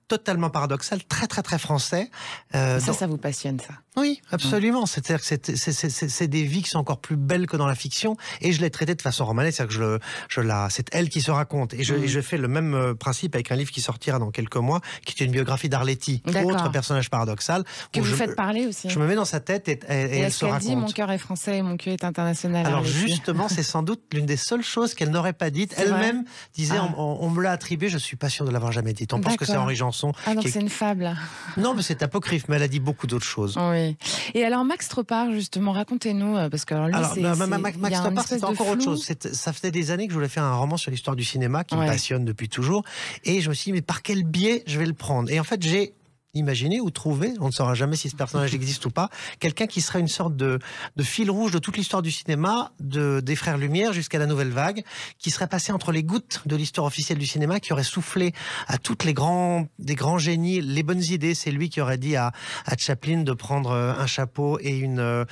totalement paradoxal, très très très français. Ça vous passionne, ça? Oui, absolument. C'est-à-dire que c'est des vies qui sont encore plus belles que dans la fiction, et je l'ai traitée de façon romanesque, c'est-à-dire que c'est elle qui se raconte. Et je fais le même principe avec un livre qui sortira dans quelques mois, qui est une biographie d'Arletty, autre personnage paradoxal. Que vous faites parler aussi. Je me mets dans sa tête et elle se raconte. Dit, mon cœur est français et mon cœur est international. Alors justement, c'est sans doute l'une des seules choses qu'elle n'aurait pas dites. Elle-même disait, on me l'a attribué, je suis pas sûr de l'avoir jamais dit. On pense que c'est Henri Janson. Ah, donc c'est une fable. Non, mais c'est apocryphe, mais elle a dit beaucoup d'autres choses. Oui. Et alors, Max Topard, justement, racontez-nous, parce que lui, Max Topard, c'est encore autre chose. Ça faisait des années que je voulais faire un roman sur l'histoire du cinéma, qui me passionne depuis toujours. Et je me suis dit, mais par quel biais je vais le prendre? Et en fait, j'ai imaginer ou trouver, on ne saura jamais si ce personnage existe ou pas, quelqu'un qui serait une sorte de fil rouge de toute l'histoire du cinéma, des Frères Lumière jusqu'à la Nouvelle Vague, qui serait passé entre les gouttes de l'histoire officielle du cinéma, qui aurait soufflé à toutes des grands génies les bonnes idées. C'est lui qui aurait dit à Chaplin de prendre un chapeau et une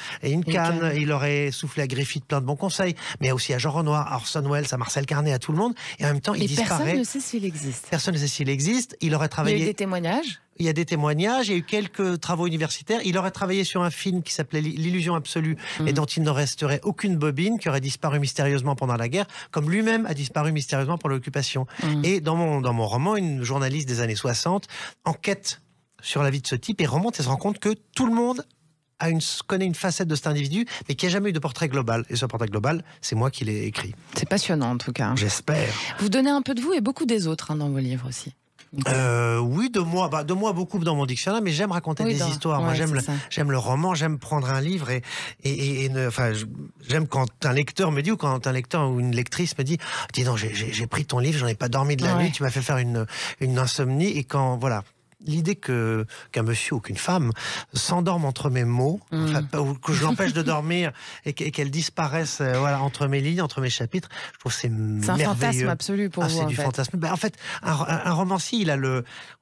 canne. Il aurait soufflé à Griffith plein de bons conseils, mais aussi à Jean Renoir, à Orson Welles, à Marcel Carné, à tout le monde. Et en même temps, il disparaît. Personne ne sait s'il existe. Personne ne sait s'il existe. Il aurait travaillé... Il y a eu des témoignages. Il y a des témoignages, il y a eu quelques travaux universitaires. Il aurait travaillé sur un film qui s'appelait L'illusion absolue, et dont il ne resterait aucune bobine, qui aurait disparu mystérieusement pendant la guerre, comme lui-même a disparu mystérieusement pour l'occupation. Et dans mon roman, une journaliste des années 60 enquête sur la vie de ce type et remonte et se rend compte que tout le monde connaît une facette de cet individu, mais qui n'a jamais eu de portrait global. Et ce portrait global, c'est moi qui l'ai écrit. C'est passionnant en tout cas. J'espère. Vous donnez un peu de vous et beaucoup des autres dans vos livres aussi. Oui, de moi beaucoup dans mon dictionnaire, mais j'aime raconter des histoires. Moi, j'aime le roman, j'aime prendre un livre j'aime quand un lecteur me dit, ou quand un lecteur ou une lectrice me dit, dis donc, j'ai pris ton livre, j'en ai pas dormi de la nuit, tu m'as fait faire une insomnie, et quand, voilà. L'idée qu'un monsieur ou qu'une femme s'endorme entre mes mots, ou que je l'empêche de dormir et qu'elle disparaisse entre mes lignes, entre mes chapitres, je trouve que c'est merveilleux. C'est un fantasme absolu pour vous. C'est du fantasme. En fait, un romancier,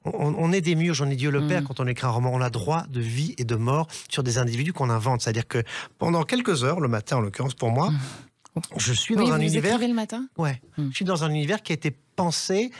on est des murs, j'en ai Dieu le Père, quand on écrit un roman, on a droit de vie et de mort sur des individus qu'on invente. C'est-à-dire que pendant quelques heures, le matin en l'occurrence pour moi, je suis dans un univers. Vous écrivez le matin ? Ouais. Je suis dans un univers qui a été pensée,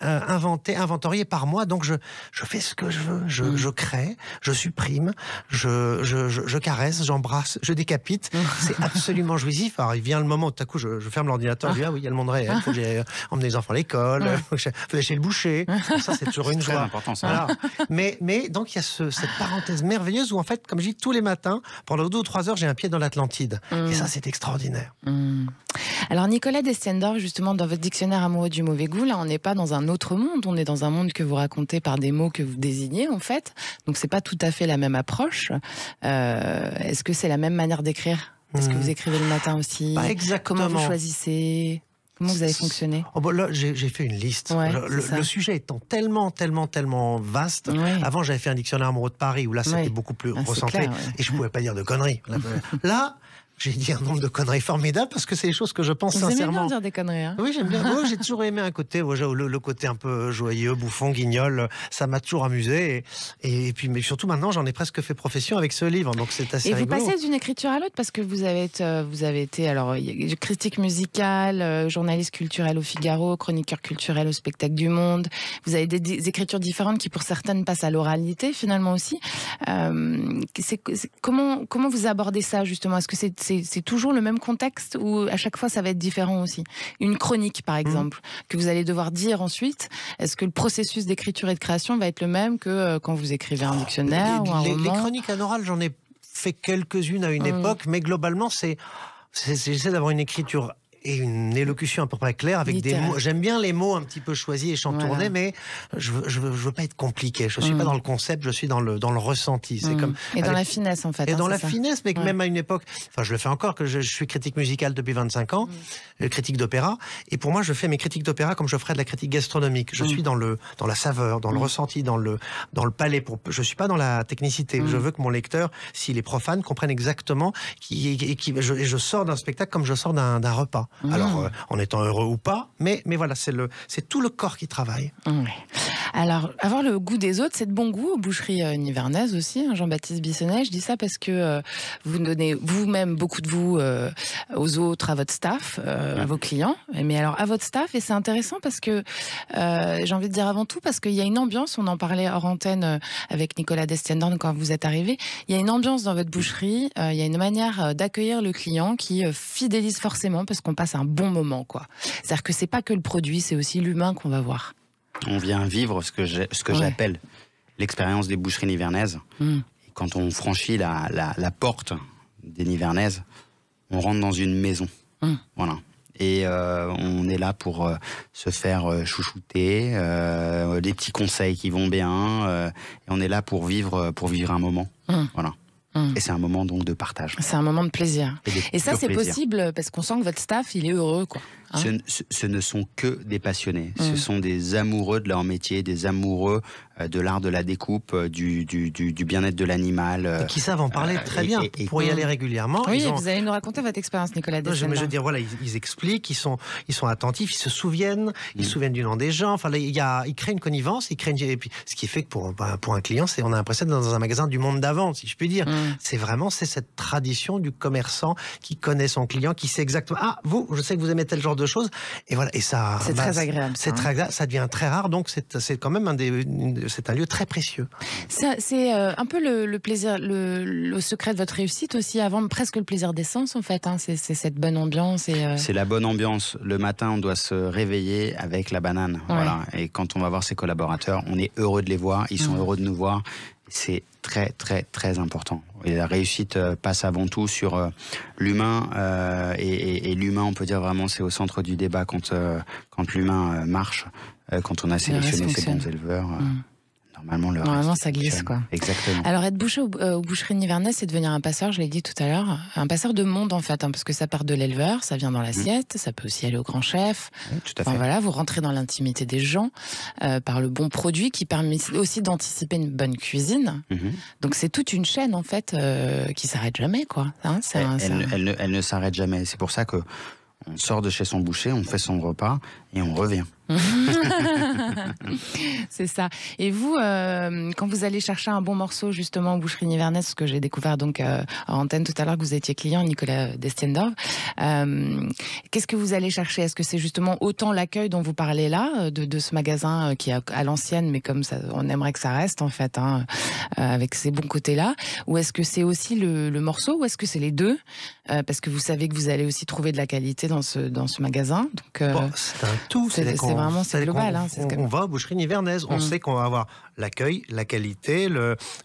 inventoriée par moi. Donc je fais ce que je veux, je crée, je supprime, je caresse, j'embrasse, je décapite. C'est absolument jouissif. Alors il vient le moment où tout à coup je ferme l'ordinateur, je dis oui, il y a le monde réel, il faut que j'aille emmener les enfants à l'école, il faut que j'aille chez le boucher. Bon, ça c'est toujours une joie. Important, ça. Voilà. Mais donc il y a cette parenthèse merveilleuse où en fait, comme je dis, tous les matins, pendant 2 ou 3 heures, j'ai un pied dans l'Atlantide. Et ça c'est extraordinaire. Alors Nicolas Destiendorf, justement, dans votre dictionnaire amoureux du mauvais goût, là on n'est pas dans un autre monde, on est dans un monde que vous racontez par des mots que vous désignez en fait, donc c'est pas tout à fait la même approche. Est-ce que c'est la même manière d'écrire? Est-ce que vous écrivez le matin aussi? Pas exactement. Comment vous choisissez? Comment vous avez fonctionné? Là, j'ai fait une liste. Ouais, le sujet étant tellement vaste. Ouais. Avant, j'avais fait un dictionnaire amoureux de Paris où là, c'était beaucoup plus recentré. Clair, et je pouvais pas dire de conneries. Là, j'ai dit un nombre de conneries formidables parce que c'est des choses que je pense vous sincèrement. Vous aimez bien dire des conneries, hein? Oui, j'aime bien. J'ai toujours aimé un côté, le côté un peu joyeux, bouffon, guignol. Ça m'a toujours amusé. Et puis, mais surtout maintenant, j'en ai presque fait profession avec ce livre. Donc c'est assez rigolo. Et vous passez d'une écriture à l'autre parce que vous avez été alors critique musicale, journaliste culturel au Figaro, chroniqueur culturel au Spectacle du Monde. Vous avez des écritures différentes qui pour certaines passent à l'oralité finalement aussi. Comment vous abordez ça justement? Est-ce que c'est toujours le même contexte ou à chaque fois ça va être différent aussi? Une chronique par exemple, que vous allez devoir dire ensuite, est-ce que le processus d'écriture et de création va être le même que quand vous écrivez un dictionnaire ou un roman? Les chroniques à l'oral, j'en ai fait quelques-unes à une époque, mais globalement j'essaie d'avoir une écriture et une élocution à peu près claire avec des mots. J'aime bien les mots un petit peu choisis et chantournés, mais je veux pas être compliqué. Je suis pas dans le concept, je suis dans le ressenti. C'est comme dans la finesse en fait. Et dans la finesse, mais que même à une époque, enfin je le fais encore, que je suis critique musicale depuis 25 ans, critique d'opéra. Et pour moi, je fais mes critiques d'opéra comme je ferais de la critique gastronomique. Je suis dans la saveur, dans le ressenti, dans le palais. Je suis pas dans la technicité. Je veux que mon lecteur, s'il est profane, comprenne exactement et je sors d'un spectacle comme je sors d'un repas. Alors, en étant heureux ou pas, mais voilà, c'est tout le corps qui travaille. Alors, avoir le goût des autres, c'est de bon goût aux boucheries nivernaises aussi, hein, Jean-Baptiste Bissonnet. Je dis ça parce que vous donnez vous-même beaucoup de vous aux autres, à votre staff, à vos clients. Mais alors, à votre staff, et c'est intéressant parce que, j'ai envie de dire avant tout, parce qu'il y a une ambiance, on en parlait hors antenne avec Nicolas Destiendorf quand vous êtes arrivé, il y a une ambiance dans votre boucherie, il y a une manière d'accueillir le client qui fidélise forcément parce qu'on passe un bon moment, quoi. C'est-à-dire que c'est pas que le produit, c'est aussi l'humain qu'on va voir. On vient vivre ce que j'appelle l'expérience des boucheries nivernaises. Et quand on franchit la porte des Nivernaises, on rentre dans une maison. Voilà. Et on est là pour se faire chouchouter, des petits conseils qui vont bien. Et on est là pour vivre un moment. Voilà. Et c'est un moment donc de partage. C'est un moment de plaisir. Et ça, c'est plaisir. Possible parce qu'on sent que votre staff, il est heureux, quoi. Hein, ce ne sont que des passionnés. Ce sont des amoureux de leur métier, des amoureux de l'art de la découpe, du bien-être de l'animal. Et qui savent en parler très bien pour y aller régulièrement. Oui, vous allez nous raconter votre expérience, Nicolas Destiendorf. Je veux dire, voilà, ils expliquent, ils sont attentifs, ils se souviennent, ils se souviennent du nom des gens. Enfin, ils créent une connivence, et puis ce qui fait que pour un client, on a l'impression d'être dans un magasin du monde d'avant, si je puis dire. C'est cette tradition du commerçant qui connaît son client, qui sait exactement. Ah, je sais que vous aimez tel genre de choses. Et voilà, et ça. C'est très agréable. C'est très agréable. Ça devient très rare, donc c'est quand même c'est un lieu très précieux. C'est un peu le plaisir, le secret de votre réussite aussi, avant presque le plaisir d'essence en fait. Hein, c'est cette bonne ambiance. C'est la bonne ambiance. Le matin, on doit se réveiller avec la banane. Voilà. Et quand on va voir ses collaborateurs, on est heureux de les voir. Ils sont heureux de nous voir. C'est très, très, très important. Et la réussite passe avant tout sur l'humain. Et l'humain, on peut dire vraiment, c'est au centre du débat quand l'humain marche. Quand on a sélectionné ces bons éleveurs. Normalement, ça glisse, quoi. Exactement. Alors, être boucher aux boucheries nivernaises, c'est devenir un passeur, je l'ai dit tout à l'heure, un passeur de monde, en fait, hein, parce que ça part de l'éleveur, ça vient dans l'assiette, ça peut aussi aller au grand chef. Oui, tout à fait. Voilà, vous rentrez dans l'intimité des gens par le bon produit qui permet aussi d'anticiper une bonne cuisine. Donc, c'est toute une chaîne, en fait, qui s'arrête jamais, quoi. Hein, elle ne s'arrête jamais. C'est pour ça que on sort de chez son boucher, on fait son repas, et on revient. C'est ça. Et vous, quand vous allez chercher un bon morceau justement en boucherie nivernaise, ce que j'ai découvert donc en antenne tout à l'heure que vous étiez client, Nicolas Destiendorf, qu'est-ce que vous allez chercher? Est-ce que c'est justement autant l'accueil dont vous parlez là, de ce magasin qui est à l'ancienne, mais comme ça, on aimerait que ça reste en fait, hein, avec ces bons côtés-là, ou est-ce que c'est aussi le morceau, ou est-ce que c'est les deux, parce que vous savez que vous allez aussi trouver de la qualité dans ce magasin. Donc bon, c'est un tout. C'est vraiment global. On va aux boucheries nivernaise. On sait qu'on va avoir l'accueil, la qualité,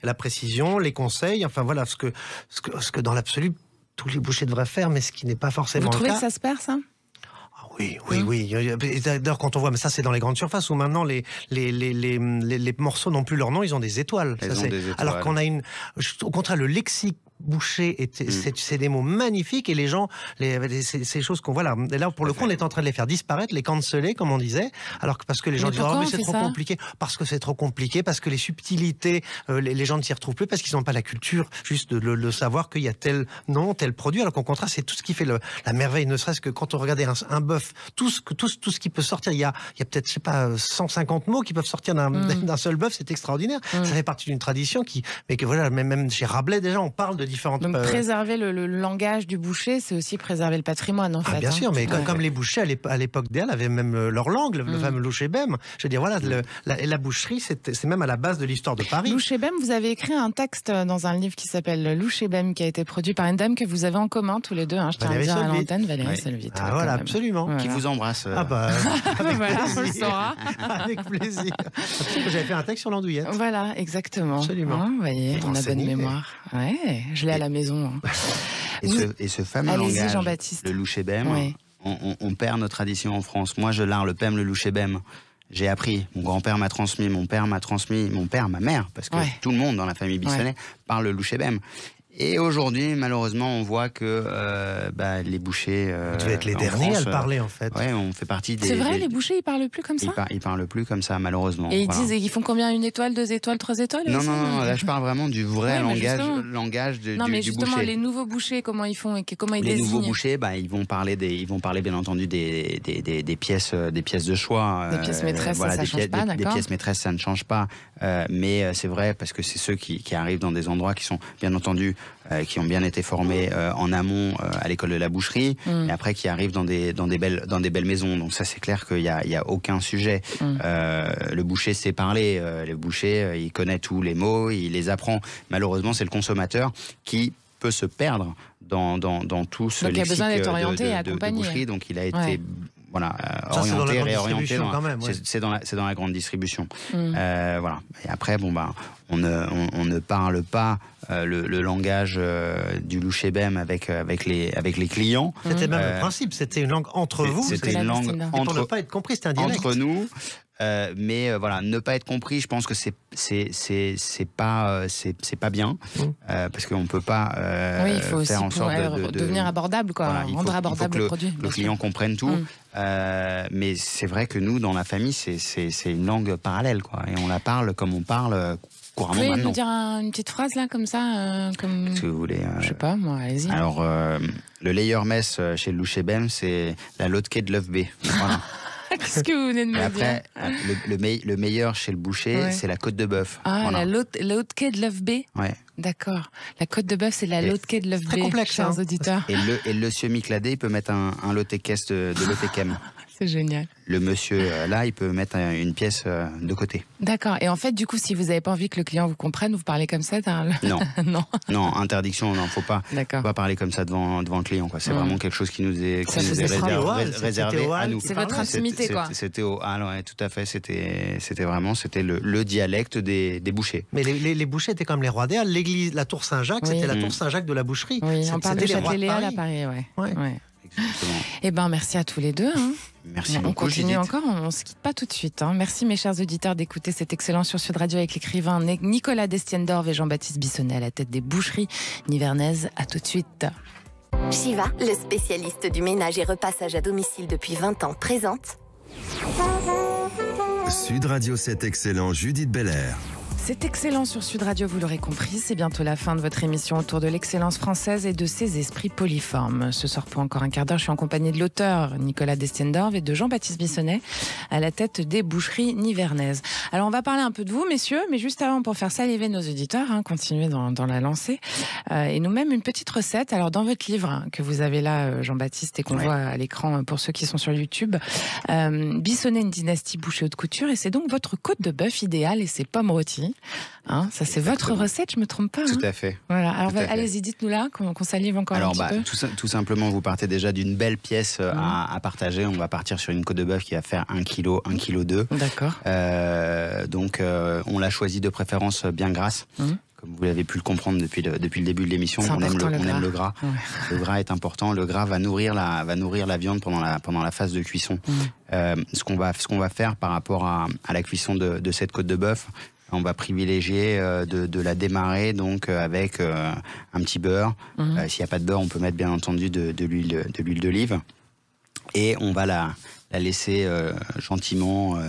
la précision, les conseils. Enfin voilà, ce que dans l'absolu tous les bouchers devraient faire, mais ce qui n'est pas forcément le cas. Vous trouvez que ça se perd, ça? Oui. D'ailleurs, quand on voit, mais ça c'est dans les grandes surfaces où maintenant les morceaux n'ont plus leur nom, ils ont des étoiles. Alors qu'on a au contraire, le lexique boucher, c'est des mots magnifiques et les gens, ces choses qu'on voit là. Et là, pour le coup, on est en train de les faire disparaître, les canceller, comme on disait, alors que parce que les gens disent mais c'est trop compliqué, parce que c'est trop compliqué, parce que les subtilités, les gens ne s'y retrouvent plus, parce qu'ils n'ont pas la culture juste de savoir qu'il y a tel nom, tel produit, alors qu'au contraire, c'est tout ce qui fait la merveille, ne serait-ce que quand on regardait un bœuf, tout ce qui peut sortir, il y a peut-être, je sais pas, 150 mots qui peuvent sortir d'un seul bœuf, c'est extraordinaire. Ça fait partie d'une tradition mais que voilà, même chez Rabelais, déjà, on parle de différentes... Donc préserver le langage du boucher, c'est aussi préserver le patrimoine, en fait. Bien sûr, mais comme les bouchers, à l'époque d'elle, avaient même leur langue, le fameux louchébem. Je veux dire, voilà, la boucherie, c'est même à la base de l'histoire de Paris. Louchébem, vous avez écrit un texte dans un livre qui s'appelle Louchébem, qui a été produit par une dame que vous avez en commun, tous les deux. Hein, je tiens à dire à l'antenne, Valérie Solvit. Ah voilà, absolument. Voilà. Qui vous embrasse. Ah bah, avec voilà, plaisir. on le saura. Avec plaisir. J'avais fait un texte sur l'andouillette. Voilà, exactement. Absolument. Vous voyez, on a bonne mémoire. Ouais, je l'ai à la maison. Hein. Et ce fameux langage, Jean-Baptiste. le louchébem, on perd nos traditions en France. Moi, je l'art, le pem, le louchébem. J'ai appris, mon grand-père m'a transmis, mon père m'a transmis, mon père, ma mère, parce que tout le monde dans la famille Bissonnet parle le louchébem. Et aujourd'hui, malheureusement, on voit que les bouchers... Vous devez être les derniers à le parler, en fait. Oui, on fait partie des... C'est vrai, les bouchers, ils parlent plus comme ça? Ils parlent plus comme ça, malheureusement. Et ils disent, ils font combien? 1 étoile, 2 étoiles, 3 étoales? Non, là, je parle vraiment du vrai langage du boucher. Non, mais justement, les nouveaux bouchers, comment ils font et comment ils désignent? Les nouveaux bouchers, ils vont parler bien entendu des pièces de choix. Des pièces maîtresses, ça ne change pas, d'accord? Des pièces maîtresses, ça ne change pas. Mais c'est vrai, parce que c'est ceux qui arrivent dans des endroits qui sont, bien entendu, qui ont bien été formés en amont à l'école de la boucherie, et après qui arrivent dans des belles maisons. Donc ça, c'est clair qu'il y a aucun sujet. Le boucher sait parler. Le boucher, il connaît tous les mots, il les apprend. Malheureusement, c'est le consommateur qui peut se perdre dans tout ce lexique de boucherie. Donc il a été orienté, réorienté. C'est dans la grande distribution. Voilà. Et après, on ne parle pas le langage du louchébem avec les clients. C'était même le principe. C'était une langue entre vous. C'était une langue pour ne pas être compris. C'était un dialecte entre nous. Mais voilà, ne pas être compris, je pense que c'est pas bien, parce qu'on peut pas il faut faire aussi en sorte de devenir abordable, quoi, voilà, rendre abordable le produit. Le client comprenne tout, mais c'est vrai que nous, dans la famille, c'est une langue parallèle, quoi, et on la parle comme on parle couramment maintenant. Vous pouvez nous dire une petite phrase là, comme ça, Qu'est-ce que vous voulez Je sais pas, moi, allez-y. Alors, le layer mess chez le louchébem, c'est la lotke de l'œuf B. Voilà. Qu'est-ce que vous venez de me dire? Après, le meilleur chez le boucher, c'est la côte de bœuf. Ah, voilà. La haute quai de l'œuf B. Ouais. D'accord. La côte de bœuf, c'est la haute quai de l'œuf B. Très complexe, chers auditeurs. Et le monsieur Micladé, il peut mettre un lotekes de lotekem. C'est génial. Le monsieur, là, il peut mettre une pièce de côté. D'accord. Et en fait, du coup, si vous n'avez pas envie que le client vous comprenne, vous parlez comme ça Non. Non, interdiction, non, faut pas parler comme ça devant le client, quoi. C'est vraiment quelque chose qui nous est réservé à nous. C'est votre intimité, quoi. C'était tout à fait. C'était vraiment le dialecte des bouchers. Mais les bouchers étaient comme les rois des Halles. L'église, la tour Saint-Jacques, c'était la tour Saint-Jacques de la boucherie. Oui, on parle de Châtelet-Léal à Paris, ouais. Eh ben, merci à tous les deux. Merci beaucoup. On continue Judith. encore, on ne se quitte pas tout de suite. Merci mes chers auditeurs d'écouter cet excellent sur Sud Radio avec l'écrivain Nicolas Destiendorf et Jean-Baptiste Bissonnet à la tête des boucheries nivernaises. À tout de suite. Shiva, le spécialiste du ménage et repassage à domicile depuis 20 ans, présente Sud Radio 7 Excellent, Judith Belair. C'est excellent sur Sud Radio, vous l'aurez compris. C'est bientôt la fin de votre émission autour de l'excellence française et de ses esprits poliformes. Ce soir, pour encore un quart d'heure, je suis en compagnie de l'auteur Nicolas Destienne-Dorve et de Jean-Baptiste Bissonnet à la tête des boucheries nivernaises. Alors, on va parler un peu de vous, messieurs, mais juste avant, pour faire saliver nos auditeurs, continuer dans la lancée, et nous-mêmes une petite recette. Alors, dans votre livre que vous avez là, Jean-Baptiste, et qu'on voit à l'écran pour ceux qui sont sur YouTube, Bissonnet, une dynastie bouchée haute couture, et c'est donc votre côte de bœuf idéale et ses pommes rôties. Ça, c'est votre recette, je ne me trompe pas. Tout à fait. Voilà. Alors, allez-y, dites-nous là, qu'on salive encore un petit peu. Tout simplement, vous partez déjà d'une belle pièce à partager. On va partir sur une côte de bœuf qui va faire 1 kg, 1 kg 2. D'accord. Donc, on l'a choisi de préférence bien grasse. Comme vous l'avez pu le comprendre depuis le début de l'émission, on aime le gras. Ouais. Le gras est important. Le gras va nourrir la viande pendant la phase de cuisson. Ce qu'on va faire par rapport à la cuisson de cette côte de bœuf, on va privilégier de la démarrer donc avec un petit beurre. S'il n'y a pas de beurre, on peut mettre bien entendu de l'huile d'olive. Et on va la laisser gentiment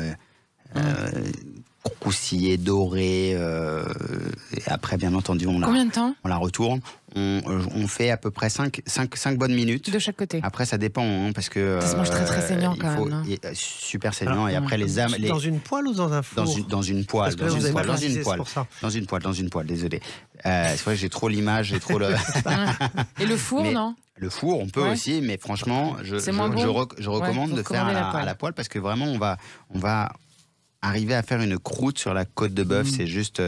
croustiller, dorée. Et après, bien entendu, combien de temps on la retourne. On fait à peu près 5 bonnes minutes. De chaque côté. Après, ça dépend, parce que... Ça se mange très saignant quand même. Super saignant. Et après, les âmes... Dans une poêle ou dans un four? Dans une poêle. Dans une poêle, désolé. C'est vrai que j'ai trop l'image, j'ai trop le... Et le four, non? Le four, on peut aussi, mais franchement, je recommande de faire à la poêle, parce que vraiment, on va arriver à faire une croûte sur la côte de bœuf, c'est juste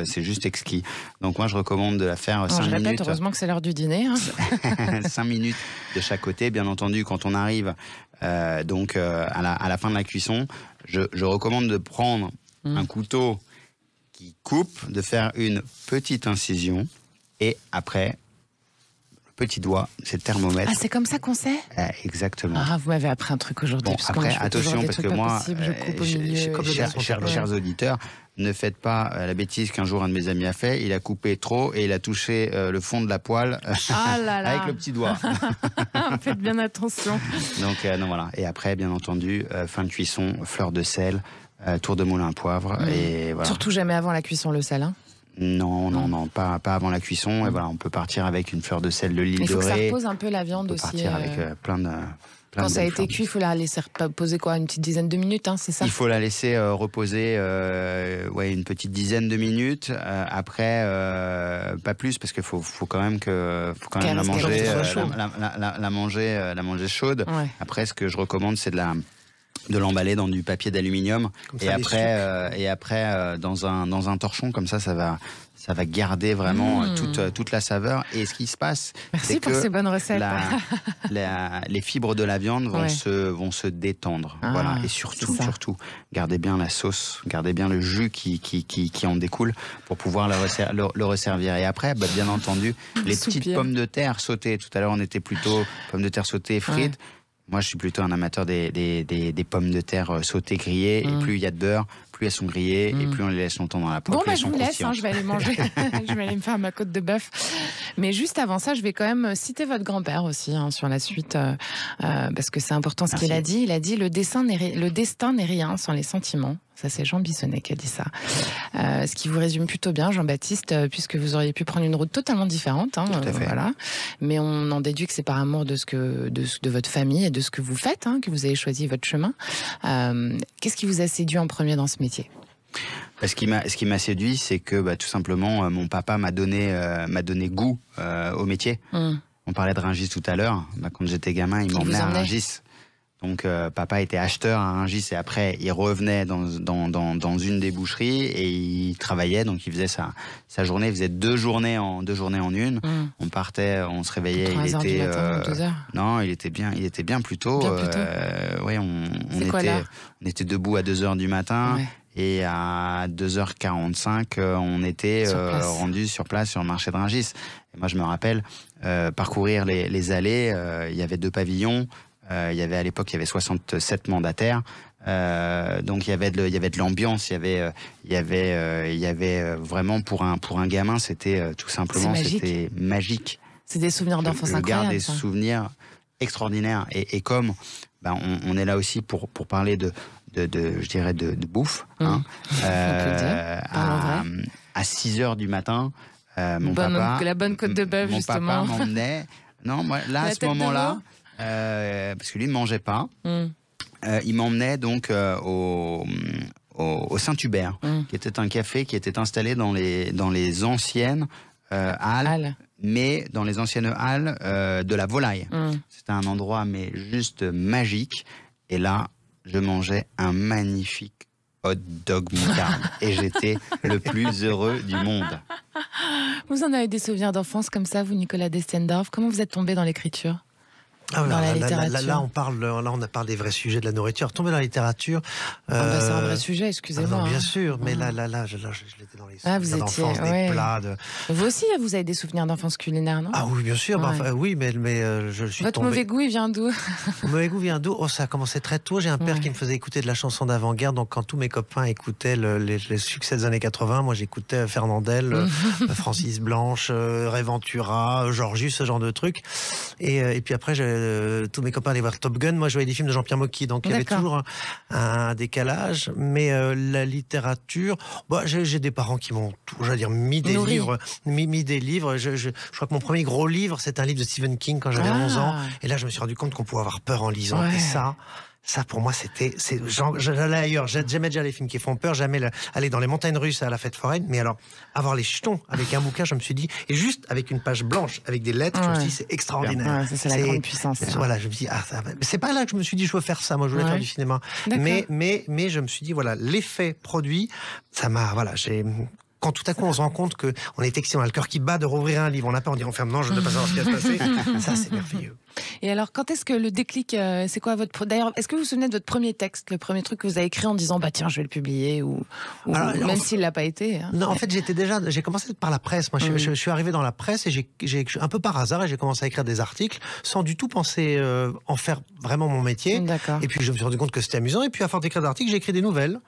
exquis. Donc moi, je recommande de la faire 5 minutes. Je répète, heureusement que c'est l'heure du dîner. 5 minutes de chaque côté. Bien entendu, quand on arrive à la fin de la cuisson, je recommande de prendre un couteau qui coupe, de faire une petite incision, et après... petit doigt, c'est le thermomètre. Ah, c'est comme ça qu'on sait? Exactement. Ah, vous m'avez appris un truc aujourd'hui. Bon, après, attention, parce que moi, chers auditeurs, ne faites pas la bêtise qu'un jour un de mes amis a fait. Il a coupé trop et il a touché le fond de la poêle avec le petit doigt. Faites bien attention. Donc, non, voilà. Et après, bien entendu, fin de cuisson, fleur de sel, tour de moulin à poivre. Et voilà. Surtout jamais avant la cuisson, le sel, Non, pas avant la cuisson. Et voilà, on peut partir avec une fleur de sel de l'île dorée. Il faut que ça repose un peu la viande aussi. On peut partir avec plein de... Quand ça a été cuit, il faut la laisser reposer une petite dizaine de minutes, c'est ça? Il faut la laisser reposer une petite dizaine de minutes. Après, pas plus, parce qu'il faut quand même la manger chaude. Ouais. Après, ce que je recommande, c'est de l'emballer dans du papier d'aluminium et après dans un torchon, comme ça va garder vraiment toute la saveur. Et ce qui se passe, c'est que ces bonnes recettes. Les fibres de la viande vont se détendre. Voilà. Et surtout, gardez bien la sauce, gardez bien le jus qui en découle pour pouvoir le resservir. Et après, bien entendu, les petites pommes de terre sautées. Tout à l'heure, on était plutôt pommes de terre sautées, frites. Ouais. Moi, je suis plutôt un amateur des pommes de terre sautées, grillées. Et plus il y a de beurre, plus elles sont grillées, et plus on les laisse longtemps dans la poêle. Bon, je vous laisse, je vais aller manger. Je vais aller me faire ma côte de bœuf. Mais juste avant ça, je vais quand même citer votre grand-père aussi sur la suite, parce que c'est important ce qu'il a dit. Il a dit le destin n'est rien sans les sentiments. Ça, c'est Jean Bissonnet qui a dit ça. Ce qui vous résume plutôt bien, Jean-Baptiste, puisque vous auriez pu prendre une route totalement différente. Tout à fait. Voilà. Mais on en déduit que c'est par amour de votre famille et de ce que vous faites, que vous avez choisi votre chemin. Qu'est-ce qui vous a séduit en premier dans ce métier? Ce qui m'a séduit, c'est que tout simplement, mon papa m'a donné goût au métier. On parlait de Rungis tout à l'heure. Quand j'étais gamin, il m'emmenait à Rungis. Donc papa était acheteur à Rungis, et après il revenait dans une des boucheries et il travaillait, donc il faisait sa journée, il faisait deux journées en une. On partait, on se réveillait, il était non, il était bien plus tôt. On était debout à 2h du matin. Ouais. Et à 2h45, on était rendu sur place sur le marché de Rungis. Et moi je me rappelle parcourir les allées, il y avait 2 pavillons. À l'époque, il y avait 67 mandataires. Donc il y avait de l'ambiance. Il y avait vraiment pour un gamin, c'était tout simplement magique. C'est des souvenirs d'enfance incroyables. Des souvenirs extraordinaires. Et comme on est là aussi pour parler de bouffe. à 6h du matin, mon papa... La bonne côte de bœuf, justement. Mon papa m'emmenait... Non, moi, là, à ce moment-là, parce que lui ne mangeait pas, il m'emmenait donc au Saint-Hubert, qui était un café qui était installé dans les anciennes halles, mais dans les anciennes halles de la Volaille. C'était un endroit mais juste magique. Et là, je mangeais un magnifique hot dog moutarde. Et j'étais le plus heureux du monde. Vous en avez des souvenirs d'enfance comme ça, vous, Nicolas Destendorf? Comment vous êtes tombé dans l'écriture? Dans la littérature. Là, on parle des vrais sujets de la nourriture. Tomber dans la littérature. C'est un vrai sujet, excusez-moi. Bien sûr, mais là, je l'étais dans les souvenirs d'enfance, des plats. Vous aussi, vous avez des souvenirs d'enfance culinaire, non? Ah oui, bien sûr. Oui, mais je suis Votre tombé. mauvais goût, il vient d'où? Mon mauvais goût vient d'où? Oh, ça a commencé très tôt. J'ai un père qui me faisait écouter de la chanson d'avant-guerre. Donc, quand tous mes copains écoutaient les succès des années 80, moi, j'écoutais Fernandel, Francis Blanche, Ray Ventura, Georgius, ce genre de trucs. Et puis après, tous mes copains allaient voir Top Gun. Moi, je voyais des films de Jean-Pierre Mocky. Donc, il y avait toujours un décalage. Mais la littérature, j'ai des parents qui m'ont, mis des livres. Mis des livres. Je crois que mon premier gros livre, c'est un livre de Stephen King quand j'avais 11 ans. Et là, je me suis rendu compte qu'on pouvait avoir peur en lisant. Et ça, pour moi, j'allais ailleurs. J'aimais déjà les films qui font peur. J'aimais aller dans les montagnes russes à la fête foraine. Mais alors, avoir les jetons avec un bouquin, je me suis dit, et juste avec une page blanche, avec des lettres, je me suis dit, c'est extraordinaire. C'est la grande puissance. Voilà, je me suis dit, c'est pas là que je me suis dit, je veux faire ça. Moi, je voulais faire du cinéma. Mais je me suis dit, voilà, l'effet produit, ça m'a, quand tout à coup on se rend compte qu'on est excité, on a le cœur qui bat de rouvrir un livre, on n'a pas, on dit on ferme, non, je ne veux pas savoir ce qui va se passer. Ça, c'est merveilleux. Et alors, quand est-ce que le déclic, c'est quoi d'ailleurs, est-ce que vous vous souvenez de votre premier texte, le premier truc que vous avez écrit en disant, tiens, je vais le publier, ou même s'il l'a pas été? Non, en fait, j'ai commencé par la presse. Moi, je suis arrivé dans la presse et j'ai un peu par hasard, et j'ai commencé à écrire des articles sans du tout penser en faire vraiment mon métier. D'accord. Et puis, je me suis rendu compte que c'était amusant. Et puis, à force d'écrire des articles, j'ai écrit des nouvelles.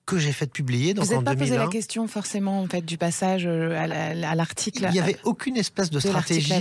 Que j'ai fait publier. Donc, vous n'êtes pas 2001. posé la question forcément en fait, du passage à l'article? Il n'y avait aucune espèce de stratégie.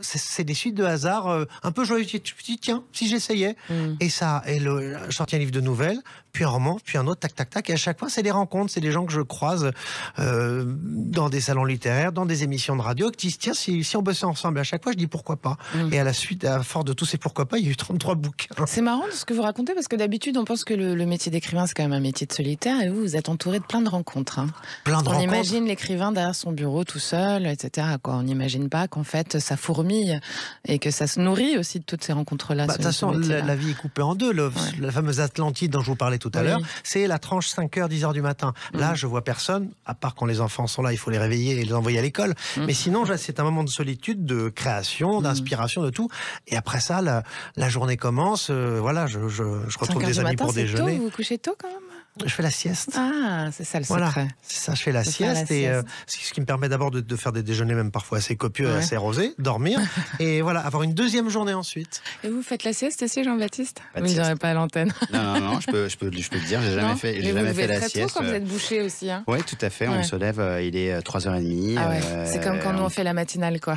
C'est des suites de hasard un peu joyeux. Je me suis dit, tiens, si j'essayais. Et je sortis un livre de nouvelles, puis un roman, puis un autre, tac, tac, tac. Et à chaque fois, c'est des rencontres, c'est des gens que je croise dans des salons littéraires, dans des émissions de radio, qui disent, tiens, si on bossait ensemble. À chaque fois, je dis pourquoi pas. Et à la suite, à force de tous ces pourquoi pas, il y a eu 33 bouquins. C'est marrant ce que vous racontez, parce que d'habitude, on pense que le métier d'écrivain, c'est quand même un métier de solitaire. Et vous êtes entouré de plein de rencontres. On imagine l'écrivain derrière son bureau tout seul, etc. On n'imagine pas qu'en fait ça fourmille et que ça se nourrit aussi de toutes ces rencontres-là. De toute façon, la vie est coupée en deux. La fameuse Atlantide dont je vous parlais tout à l'heure, c'est la tranche 5h, 10h du matin. Là, je vois personne, à part quand les enfants sont là, il faut les réveiller et les envoyer à l'école. Mais sinon, c'est un moment de solitude, de création, d'inspiration, de tout. Et après ça, la journée commence. Je retrouve des amis pour déjeuner. Tôt, vous vous couchez tôt quand même? Je fais la sieste. Ah, c'est ça le secret. C'est ça, je fais la sieste. Et ce qui me permet d'abord de faire des déjeuners même parfois assez copieux, assez rosés, dormir, et avoir une deuxième journée ensuite. Et vous faites la sieste aussi, Jean-Baptiste? Vous ne direz pas à l'antenne. Non, je peux le dire, j'ai jamais fait la sieste. Tôt quand vous êtes bouché aussi. Oui, tout à fait, on se lève, il est 3h30. C'est comme quand nous on fait la matinale, quoi.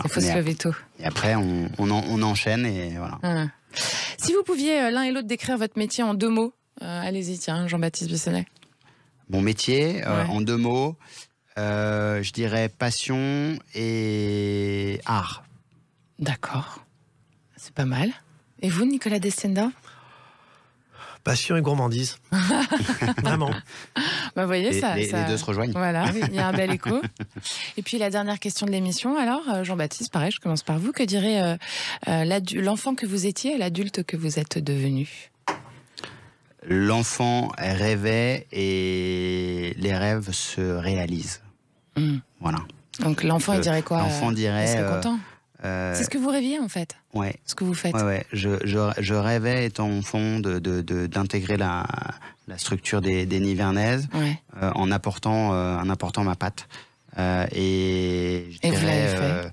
Il faut se lever tôt. Et après, on enchaîne, et voilà. Si vous pouviez l'un et l'autre décrire votre métier en 2 mots, allez-y, tiens, Jean-Baptiste Bissonnette. Mon métier, en 2 mots, je dirais passion et art. D'accord, c'est pas mal. Et vous, Nicolas Destendorf? Passion et gourmandise. Vraiment. Vous voyez, les deux se rejoignent. Voilà, il y a un bel écho. Et puis la dernière question de l'émission, alors, Jean-Baptiste, pareil, je commence par vous. Que dirait l'enfant que vous étiez à l'adulte que vous êtes devenu? L'enfant rêvait et les rêves se réalisent. Voilà. Donc l'enfant, il dirait quoi? L'enfant dirait... Il serait content. C'est ce que vous rêviez en fait. Ouais. Ce que vous faites. Ouais. Je rêvais, étant enfant, d'intégrer la structure des Nivernaises en apportant ma patte. Et je dirais, vous l'avez fait.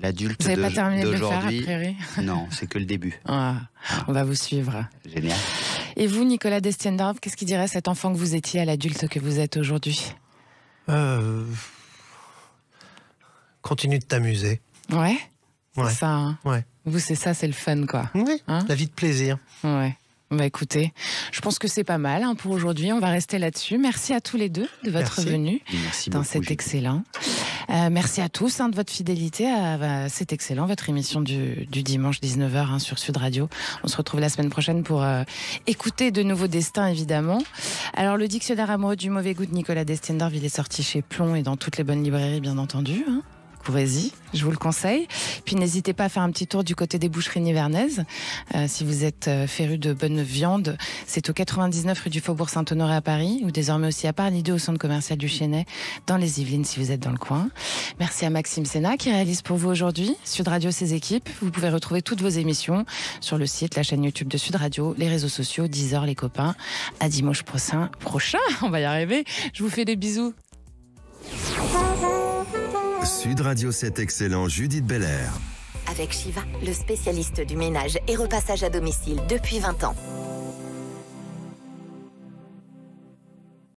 L'adulte d'aujourd'hui... Vous n'avez pas terminé de le faire, a priori? Non, c'est que le début. On va vous suivre. Génial. Et vous, Nicolas Destendorf, qu'est-ce qu'il dirait cet enfant que vous étiez à l'adulte que vous êtes aujourd'hui? Continue de t'amuser. C'est ça. Hein. Vous, c'est ça, c'est le fun, quoi. Oui, la vie de plaisir. Ouais. Bah écoutez, je pense que c'est pas mal pour aujourd'hui. On va rester là-dessus. Merci à tous les deux de votre venue dans cet excellent. Merci à tous de votre fidélité à C'est excellent, votre émission du dimanche 19h sur Sud Radio. On se retrouve la semaine prochaine pour écouter de nouveaux destins, évidemment. Alors, le dictionnaire amoureux du mauvais goût de Nicolas Destendorf, il est sorti chez Plon et dans toutes les bonnes librairies, bien entendu. Courez-y, je vous le conseille. Puis n'hésitez pas à faire un petit tour du côté des boucheries nivernaises. Si vous êtes féru de bonne viande, c'est au 99 rue du Faubourg Saint-Honoré à Paris, ou désormais aussi à Parly-2 au centre commercial du Chesnay, dans les Yvelines si vous êtes dans le coin. Merci à Maxime Sénat qui réalise pour vous aujourd'hui. Sud Radio, ses équipes. Vous pouvez retrouver toutes vos émissions sur le site, la chaîne YouTube de Sud Radio, les réseaux sociaux, 10h les copains. À dimanche prochain, on va y arriver. Je vous fais des bisous. Sud Radio 7 excellent, Judith Belair. Avec Shiva, le spécialiste du ménage et repassage à domicile depuis 20 ans.